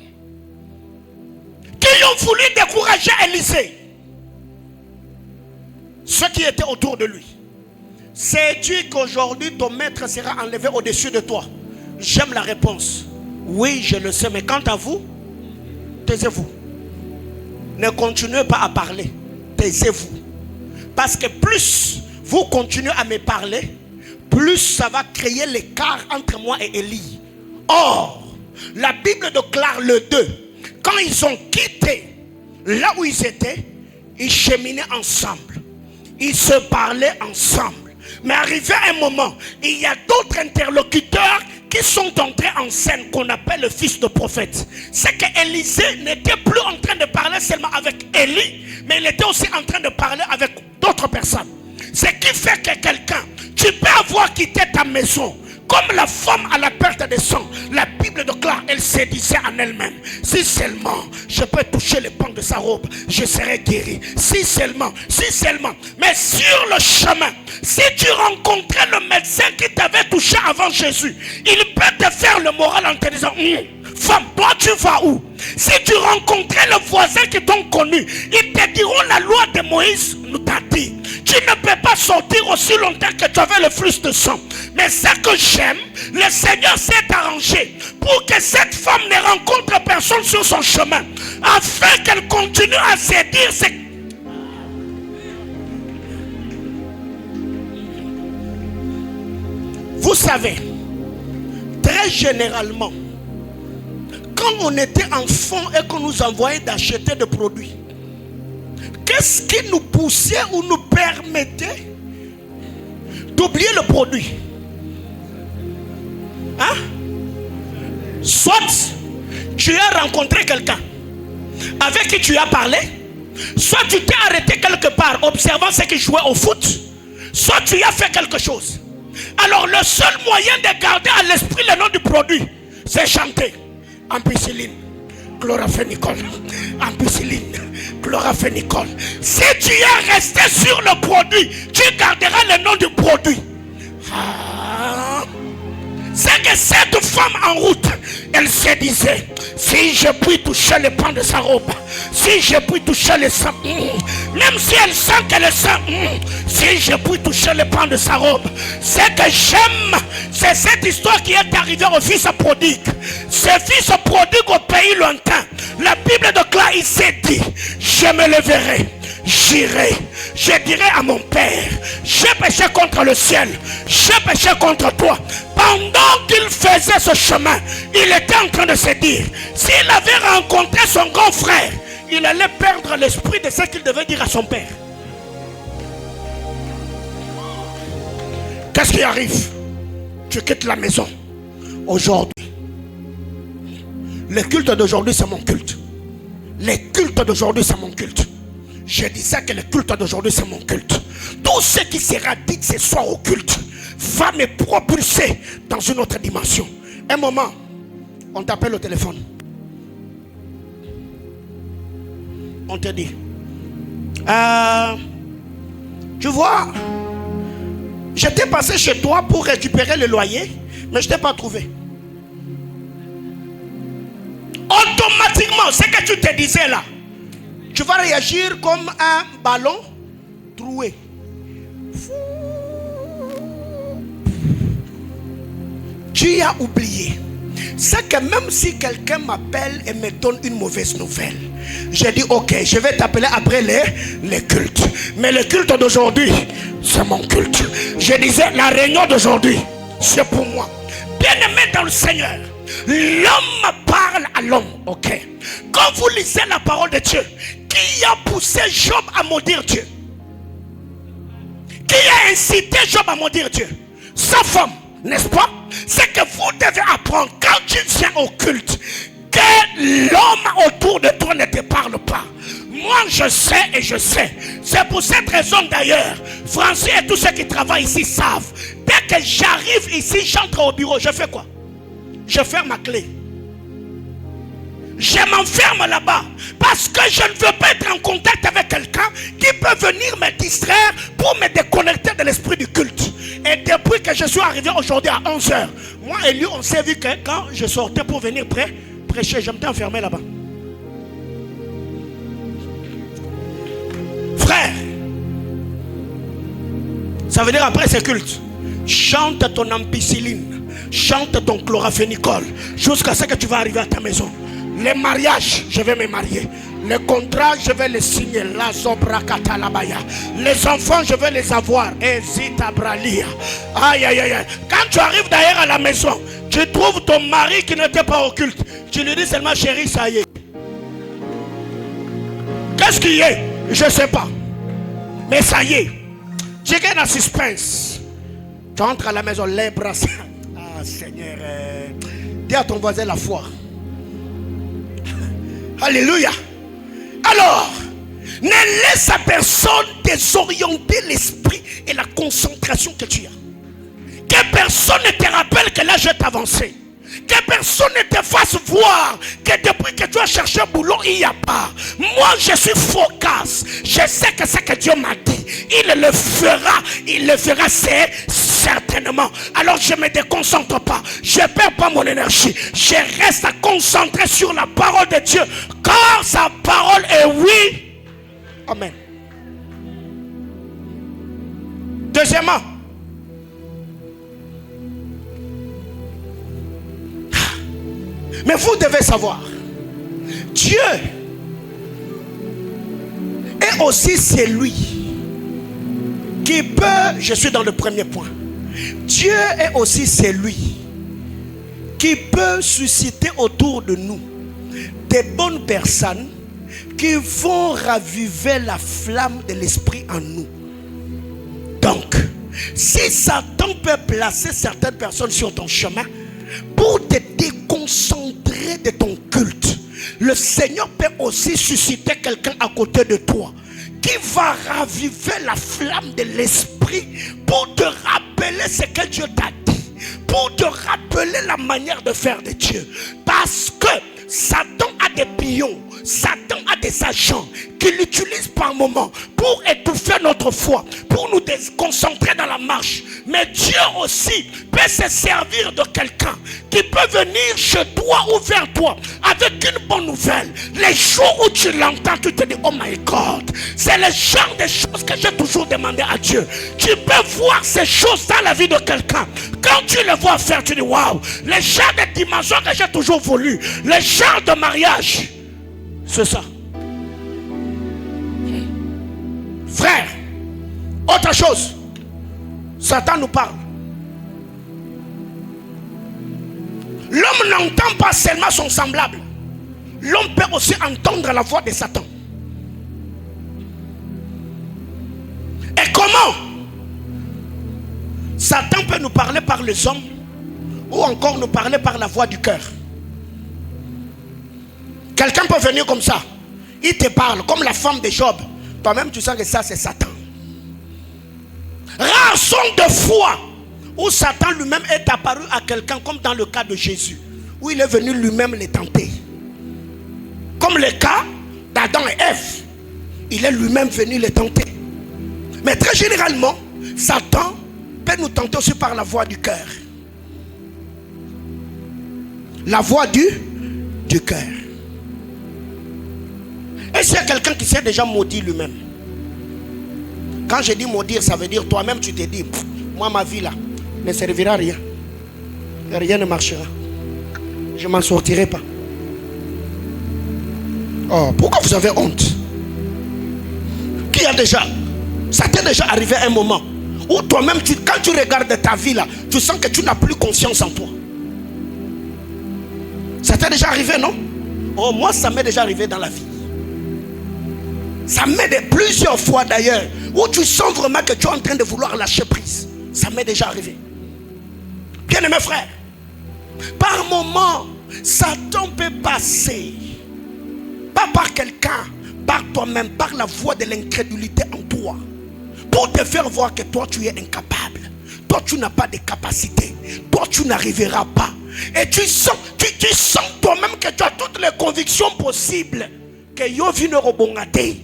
Qui ont voulu décourager Élisée. Ceux qui étaient autour de lui. Sais-tu qu'aujourd'hui ton maître sera enlevé au-dessus de toi? J'aime la réponse. Oui, je le sais, mais quant à vous, taisez-vous. Ne continuez pas à parler. Taisez-vous. Parce que plus vous continuez à me parler, plus ça va créer l'écart entre moi et Élie. Or, la Bible déclare le 2. Quand ils ont quitté là où ils étaient, ils cheminaient ensemble. Ils se parlaient ensemble. Mais arrivé à un moment, il y a d'autres interlocuteurs qui sont entrés en scène qu'on appelle le fils de prophète. C'est que Élisée n'était plus en train de parler seulement avec Élie, mais il était aussi en train de parler avec d'autres personnes. Ce qui fait que quelqu'un, tu peux avoir quitté ta maison, comme la femme à la perte de sang. La Bible déclare, elle se disait en elle-même, si seulement je peux toucher les pans de sa robe, je serai guéri. Si seulement. Mais sur le chemin, si tu rencontrais le médecin qui t'avait touché avant Jésus, il peut te faire le moral en te disant, femme, toi tu vas où? Si tu rencontrais le voisin qui t'ont connu, ils te diront, la loi de Moïse nous t'a dit, tu ne peux pas sortir aussi longtemps que tu avais le flux de sang. Mais ce que j'aime, le Seigneur s'est arrangé pour que cette femme ne rencontre personne sur son chemin, afin qu'elle continue à se dire Vous savez, très généralement, quand on était enfant et qu'on nous envoyait d'acheter des produits, qu'est-ce qui nous poussait ou nous permettait d'oublier le produit? Hein? Soit tu as rencontré quelqu'un avec qui tu as parlé, soit tu t'es arrêté quelque part observant ce qui jouait au foot, soit tu as fait quelque chose. Alors le seul moyen de garder à l'esprit le nom du produit, c'est chanter. Ampicilline, chloramphénicol, ampicilline, chloramphénicol. Si tu es resté sur le produit, tu garderas le nom du produit. C'est que cette femme en route, elle se disait, si je puis toucher le pan de sa robe, si je puis toucher le sang, même si elle sent que le sang, si je puis toucher le pan de sa robe, c'est que j'aime, c'est cette histoire qui est arrivée au fils prodigue. Ce fils prodigue au pays lointain, la Bible déclare, il s'est dit, je me leverai, j'irai, je dirai à mon père, j'ai péché contre le ciel, j'ai péché contre toi. Pendant qu'il faisait ce chemin, il était en train de se dire, s'il avait rencontré son grand frère, il allait perdre l'esprit de ce qu'il devait dire à son père. Qu'est-ce qui arrive? Tu quittes la maison. Aujourd'hui, le culte d'aujourd'hui c'est mon culte. Le culte d'aujourd'hui c'est mon culte. Je disais que le culte d'aujourd'hui c'est mon culte. Tout ce qui sera dit ce soir au culte va me propulser dans une autre dimension. Un moment, on t'appelle au téléphone. On te dit, tu vois, j'étais passé chez toi pour récupérer le loyer, mais je ne t'ai pas trouvé. Automatiquement, ce que tu te disais là, tu vas réagir comme un ballon troué. Tu as oublié. C'est que même si quelqu'un m'appelle et me donne une mauvaise nouvelle, j'ai dit ok, je vais t'appeler après les cultes. Mais le culte d'aujourd'hui, c'est mon culte. Je disais, la réunion d'aujourd'hui, c'est pour moi. Bien-aimé dans le Seigneur, l'homme parle à l'homme, ok. Quand vous lisez la parole de Dieu, qui a poussé Job à maudire Dieu? Qui a incité Job à maudire Dieu? Sa femme, n'est-ce pas? C'est que vous devez apprendre quand tu viens au culte, que l'homme autour de toi ne te parle pas. Moi je sais et je sais. C'est pour cette raison d'ailleurs, Francis et tous ceux qui travaillent ici savent. Dès que j'arrive ici, j'entre au bureau, je fais quoi? Je ferme ma clé. Je m'enferme là-bas parce que je ne veux pas être en contact avec quelqu'un qui peut venir me distraire pour me déconnecter de l'esprit du culte. Et depuis que je suis arrivé aujourd'hui à 11h, moi et lui, on s'est vu que quand je sortais pour venir prêcher, je m'étais enfermé là-bas. Frère, ça veut dire après ce culte, chante ton ampicilline, chante ton chloramphénicol jusqu'à ce que tu vas arriver à ta maison. Les mariages, je vais me marier. Les contrats, je vais les signer. La Zobrakatalabaya. Les enfants, je vais les avoir. Ezita Bralia. Aïe, aïe, aïe. Quand tu arrives d'ailleurs à la maison, tu trouves ton mari qui n'était pas au culte. Tu lui dis seulement, chérie, ça y est. Qu'est-ce qu'il y a? Je ne sais pas. Mais ça y est. Tu gagnes un suspense. Tu entres à la maison, les bras. Ah, Seigneur. Dis à ton voisin la foi. Alléluia. Alors, ne laisse à personne désorienter l'esprit et la concentration que tu as. Que personne ne te rappelle que l'âge est avancé. Que personne ne te fasse voir que depuis que tu as cherché un boulot, il n'y a pas. Moi, je suis focus. Je sais que ce que Dieu m'a dit, il le fera. Il le fera, c'est certainement. Alors, je ne me déconcentre pas. Je ne perds pas mon énergie. Je reste concentré sur la parole de Dieu. Car sa parole est oui. Amen. Deuxièmement, mais vous devez savoir, Dieu est aussi celui qui peut, je suis dans le premier point, Dieu est aussi celui qui peut susciter autour de nous des bonnes personnes qui vont raviver la flamme de l'esprit en nous. Donc, si Satan peut placer certaines personnes sur ton chemin pour te déconcentrer de ton culte, le Seigneur peut aussi susciter quelqu'un à côté de toi qui va raviver la flamme de l'esprit pour te rappeler ce que Dieu t'a dit, pour te rappeler la manière de faire de Dieu. Parce que Satan a des pions, Satan a des agents qu'il utilise par moment pour étouffer notre foi, pour nous déconcentrer dans la marche. Mais Dieu aussi peut se servir de quelqu'un qui peut venir chez toi ou vers toi avec une bonne nouvelle. Les jours où tu l'entends, tu te dis, oh my God, c'est le genre de choses que j'ai toujours demandé à Dieu. Tu peux voir ces choses dans la vie de quelqu'un. Quand tu le vois faire, tu dis, waouh, le genre de dimension que j'ai toujours voulu, le genre de mariage, c'est ça. Frère, autre chose, Satan nous parle. L'homme n'entend pas seulement son semblable. L'homme peut aussi entendre la voix de Satan. Et comment Satan peut nous parler par les hommes ou encore nous parler par la voix du cœur? Quelqu'un peut venir comme ça, il te parle comme la femme de Job. Toi-même tu sens que ça c'est Satan. Rares sont de fois où Satan lui-même est apparu à quelqu'un, comme dans le cas de Jésus, où il est venu lui-même les tenter. Comme le cas d'Adam et Ève, il est lui-même venu les tenter. Mais très généralement, Satan peut nous tenter aussi par la voix du cœur. La voix du cœur. Et s'il y a quelqu'un qui s'est déjà maudit lui-même, quand je dis maudire, ça veut dire toi-même tu te dis, moi ma vie là ne servira à rien. Et rien ne marchera. Je ne m'en sortirai pas. Oh, pourquoi vous avez honte? Qui a déjà? Ça t'est déjà arrivé un moment où toi-même, quand tu regardes ta vie là, tu sens que tu n'as plus confiance en toi. Ça t'est déjà arrivé, non? Oh, moi ça m'est déjà arrivé dans la vie. Ça m'est plusieurs fois d'ailleurs, où tu sens vraiment que tu es en train de vouloir lâcher prise. Ça m'est déjà arrivé. Bien-aimés frères, par moment, Satan peut passer, pas par quelqu'un, par toi-même, par la voie de l'incrédulité en toi, pour te faire voir que toi tu es incapable, toi tu n'as pas de capacité, toi tu n'arriveras pas. Et tu sens toi-même que tu as toutes les convictions possibles que yo vino robongate.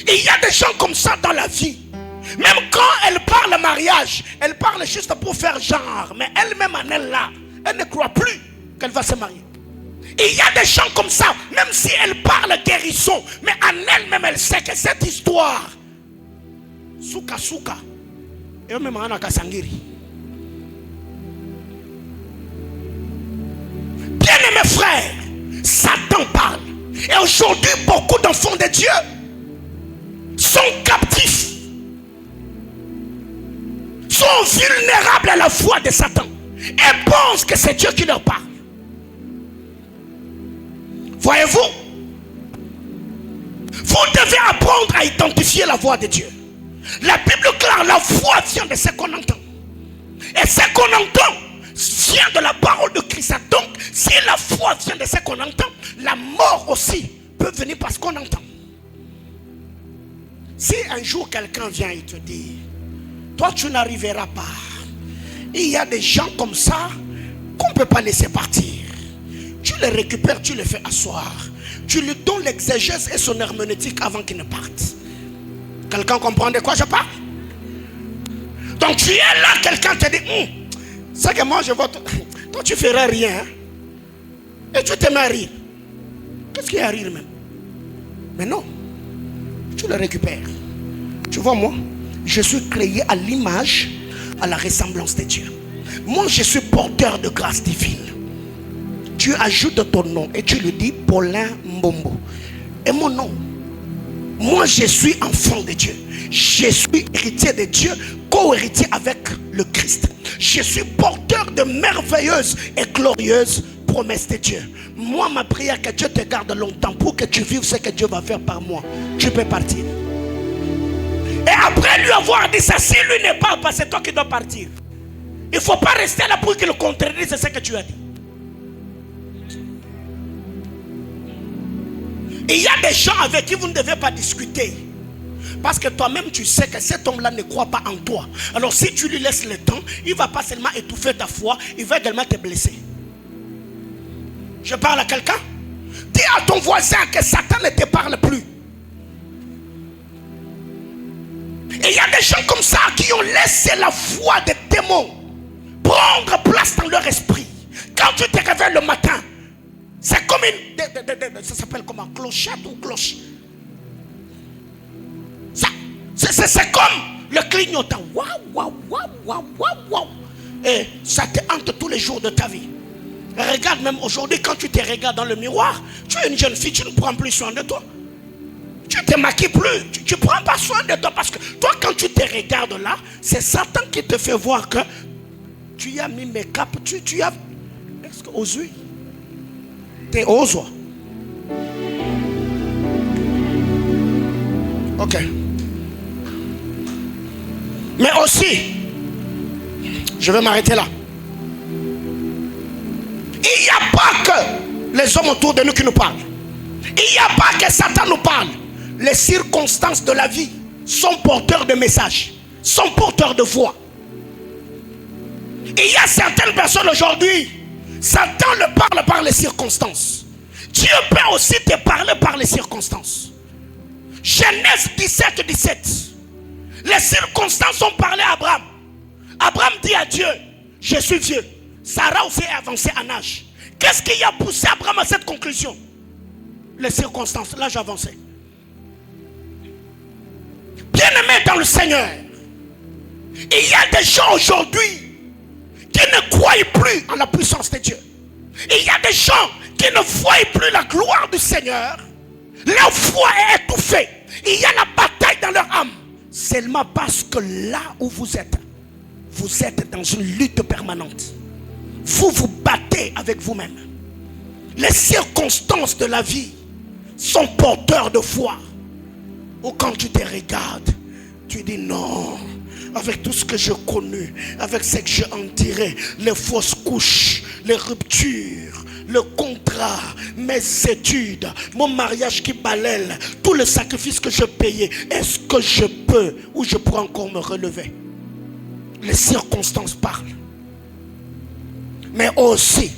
Il y a des gens comme ça dans la vie. Même quand elle parle mariage, elle parle juste pour faire genre, mais elle-même en elle là, elle ne croit plus qu'elle va se marier. Il y a des gens comme ça, même si elle parle guérison, mais en elle-même elle sait que cette histoire, souka souka, et même en akasangiri. Bien-aimés frères, Satan parle. Et aujourd'hui, beaucoup d'enfants de Dieu sont captifs, sont vulnérables à la voix de Satan et pensent que c'est Dieu qui leur parle. Voyez-vous, vous devez apprendre à identifier la voix de Dieu. La Bible claire, la voix vient de ce qu'on entend. Et ce qu'on entend vient de la parole de Christ. Donc, si la foi vient de ce qu'on entend, la mort aussi peut venir parce qu'on entend. Si un jour quelqu'un vient et te dit, toi tu n'arriveras pas, il y a des gens comme ça qu'on ne peut pas laisser partir. Tu les récupères, tu les fais asseoir. Tu lui donnes l'exégèse et son herméneutique avant qu'il ne parte. Quelqu'un comprend de quoi je parle? Donc tu es là, quelqu'un te dit, c'est que moi je vois, toi tu feras rien. Hein? Et tu te mets à rire. Qu'est-ce qu'il y a à rire même? Mais non, tu le récupères. Tu vois, moi, je suis créé à l'image, à la ressemblance de Dieu. Moi, je suis porteur de grâce divine. Tu ajoutes ton nom et tu lui dis Paulin Mbombo. Et mon nom, moi je suis enfant de Dieu. Je suis héritier de Dieu, co-héritier avec le Christ. Je suis porteur de merveilleuses et glorieuses promesses de Dieu. Moi, ma prière, que Dieu te garde longtemps pour que tu vives ce que Dieu va faire par moi. Tu peux partir. Et après lui avoir dit ça, si lui n'est pas, c'est toi qui dois partir. Il ne faut pas rester là pour qu'il contredise ce que tu as dit. Il y a des gens avec qui vous ne devez pas discuter. Parce que toi-même tu sais que cet homme-là ne croit pas en toi. Alors si tu lui laisses le temps, il ne va pas seulement étouffer ta foi, il va également te blesser. Je parle à quelqu'un. Dis à ton voisin que Satan ne te parle plus. Et il y a des gens comme ça qui ont laissé la voix des démons prendre place dans leur esprit. Quand tu te réveilles le matin, c'est comme une... ça s'appelle comment? Clochette ou cloche? C'est comme le clignotant. Waouh, waouh, waouh, waouh, waouh, waouh. Et ça te hante tous les jours de ta vie. Regarde, même aujourd'hui, quand tu te regardes dans le miroir, tu es une jeune fille, tu ne prends plus soin de toi. Tu ne te maquilles plus, tu ne prends pas soin de toi. Parce que toi, quand tu te regardes là, c'est Satan qui te fait voir que tu as mis make-up, tu as... Est-ce que osé? Tu es osé. Ok. Mais aussi, je vais m'arrêter là. Il n'y a pas que les hommes autour de nous qui nous parlent. Il n'y a pas que Satan nous parle. Les circonstances de la vie sont porteurs de messages, sont porteurs de voix. Il y a certaines personnes aujourd'hui, Satan le parle par les circonstances. Dieu peut aussi te parler par les circonstances. Genèse 17, 17. Les circonstances ont parlé à Abraham. Abraham dit à Dieu, je suis vieux. Sarah aussi est avancée en âge. Qu'est-ce qui a poussé Abraham à cette conclusion? Les circonstances, l'âge avancé. Bien-aimés dans le Seigneur, il y a des gens aujourd'hui qui ne croient plus en la puissance de Dieu. Il y a des gens qui ne voient plus la gloire du Seigneur. Leur foi est étouffée. Il y a la bataille dans leur âme. Seulement parce que là où vous êtes dans une lutte permanente. Vous vous battez avec vous-même. Les circonstances de la vie sont porteurs de foi. Ou quand tu te regardes, tu dis non, avec tout ce que j'ai connu, avec ce que j'ai enduré, les fausses couches, les ruptures, le contrat, mes études, mon mariage qui balaye, tout le sacrifice que je payais, est-ce que je peux ou je pourrais encore me relever? Les circonstances parlent. Mais aussi,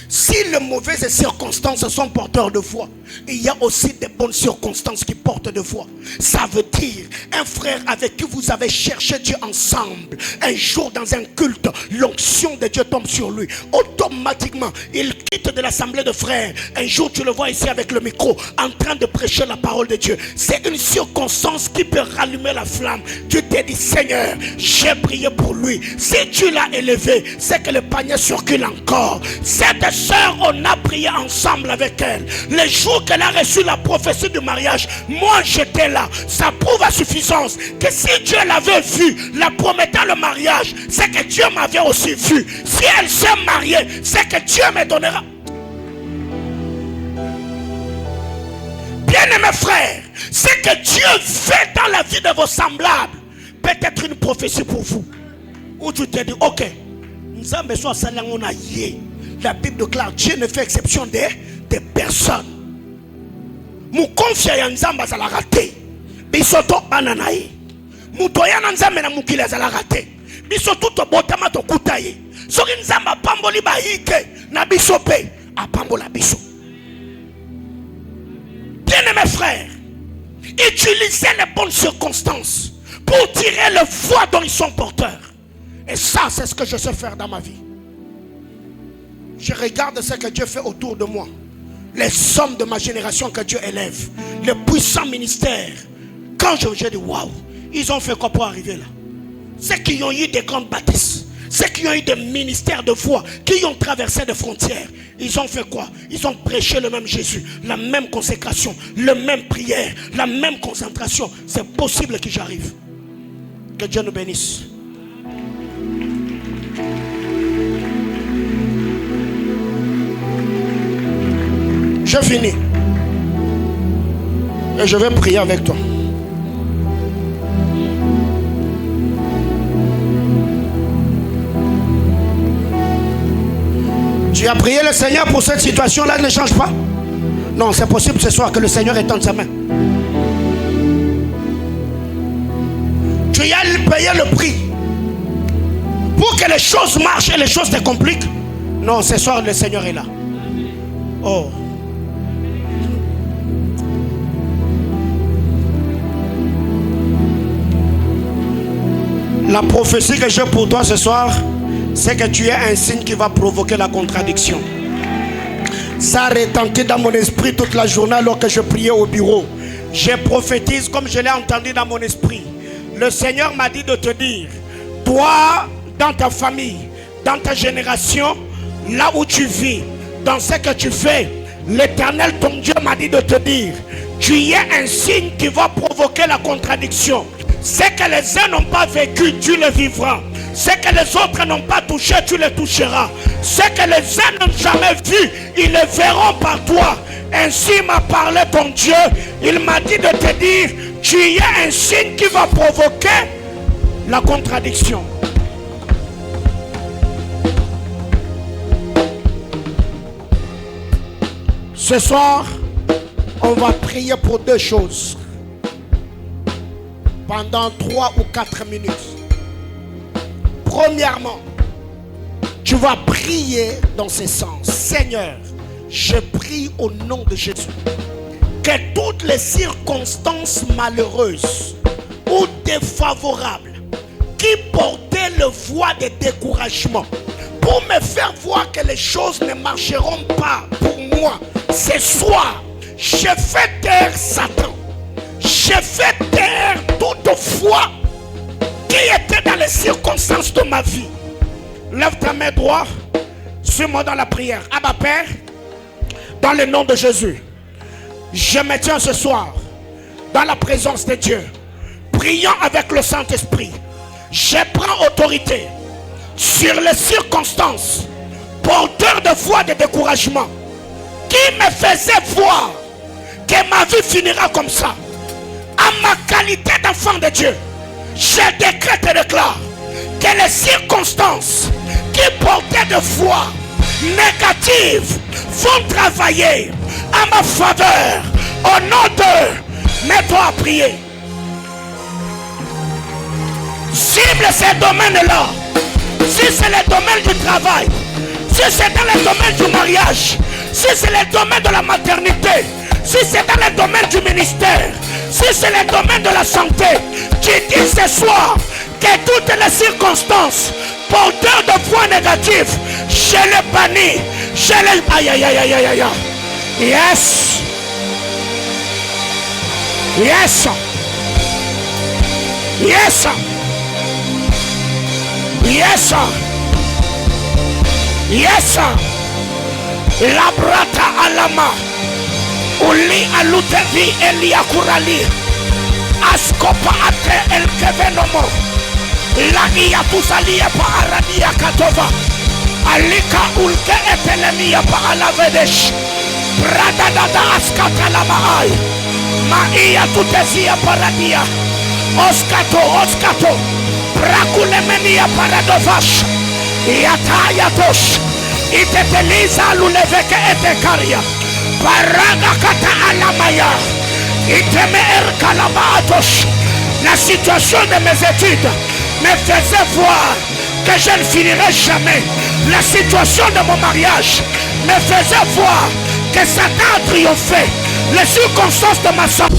si les mauvaises circonstances sont porteurs de foi, il y a aussi des bonnes circonstances qui portent de foi. Ça veut dire, un frère avec qui vous avez cherché Dieu ensemble, un jour dans un culte, l'onction de Dieu tombe sur lui. Automatiquement, il quitte de l'assemblée de frères. Un jour, tu le vois ici avec le micro, en train de prêcher la parole de Dieu. C'est une circonstance qui peut rallumer la flamme. Tu t'es dit, Seigneur, j'ai prié pour lui. Si tu l'as élevé, c'est que le panier circule encore. Cette sœur, on a prié ensemble avec elle. Le jour qu'elle a reçu la prophétie du mariage, moi j'étais là. Ça prouve à suffisance que si Dieu l'avait vu, la promettant le mariage, c'est que Dieu m'avait aussi vu. Si elle s'est mariée, c'est que Dieu me donnera. Bien-aimés frères, ce que Dieu fait dans la vie de vos semblables peut être une prophétie pour vous. Où tu te dis, ok, la Bible déclare, Dieu ne fait exception des personnes. Mon confiance en Nzamba za la raté. Bisoto bananaï. Mutoya Nzamba na mukila za la raté. Bisoto to botama to kutaye. Soki Nzamba pamboli ba hike na bisope a pambola biso. Bien-aimés frères, utilisez les bonnes circonstances pour tirer le foi dont ils sont porteurs. Et ça, c'est ce que je sais faire dans ma vie. Je regarde ce que Dieu fait autour de moi. Les hommes de ma génération que Dieu élève. Les puissants ministères. Quand j'ai dit waouh, ils ont fait quoi pour arriver là? Ceux qui ont eu des grandes baptêmes, ceux qui ont eu des ministères de foi, qui ont traversé des frontières, ils ont fait quoi? Ils ont prêché le même Jésus, la même consécration, la même prière, la même concentration. C'est possible que j'arrive. Que Dieu nous bénisse. Je finis. Et je vais prier avec toi. Tu as prié le Seigneur pour cette situation-là, ne change pas. Non, c'est possible ce soir que le Seigneur étende sa main. Tu as payé le prix pour que les choses marchent et les choses te compliquent. Non, ce soir le Seigneur est là. Oh. La prophétie que j'ai pour toi ce soir, c'est que tu es un signe qui va provoquer la contradiction. Ça retentit dans mon esprit toute la journée alors que je priais au bureau. Je prophétise comme je l'ai entendu dans mon esprit. Le Seigneur m'a dit de te dire, toi, dans ta famille, dans ta génération, là où tu vis, dans ce que tu fais, l'Éternel, ton Dieu, m'a dit de te dire, tu es un signe qui va provoquer la contradiction. Ce que les uns n'ont pas vécu, tu le vivras. Ce que les autres n'ont pas touché, tu le toucheras. Ce que les uns n'ont jamais vu, ils le verront par toi. Ainsi m'a parlé ton Dieu. Il m'a dit de te dire, tu es un signe qui va provoquer la contradiction. Ce soir, on va prier pour deux choses. Pendant 3 ou 4 minutes. Premièrement, tu vas prier dans ce sens. Seigneur, je prie au nom de Jésus que toutes les circonstances malheureuses ou défavorables qui portaient le voie de découragement pour me faire voir que les choses ne marcheront pas pour moi, ce soir, je fais taire Satan. Je fais taire toute foi qui était dans les circonstances de ma vie. Lève ta main droite, suis-moi dans la prière. Abba Père, dans le nom de Jésus, je me tiens ce soir dans la présence de Dieu, priant avec le Saint-Esprit. Je prends autorité sur les circonstances porteurs de foi de découragement qui me faisaient voir que ma vie finira comme ça. À ma qualité d'enfant de Dieu, je décrète et déclare que les circonstances qui portaient de foi négatives vont travailler à ma faveur. Au nom de, mets-toi à prier. Cible ces domaines-là. Si c'est le domaine du travail, si c'est dans le domaine du mariage, si c'est le domaine de la maternité, si c'est dans le domaine du ministère, si c'est le domaine de la santé, tu dis ce soir que toutes les circonstances porteurs de points négatifs, je les bannis, je les... Aïe, aïe, aïe, aïe, aïe, aïe. Yes. Yes. Yes. Yes. Yes. La brata alama. Uli alutevi eliakurali. Askopa ate el kevenomo. La ia tusalia pa aradia katova. Alika ulke etelemia pa alavedesh. Brada dada askata la maai. Maia tutezia paradia. Oskato. Brakulemenia paradovash. Yatayatos. Iteteliza luleveke etekaria. Paraga kata alamaya. Iteme erkalabatos. La situation de mes études me faisait voir que je ne finirai jamais. La situation de mon mariage me faisait voir que Satan a triomphé. Les circonstances de ma santé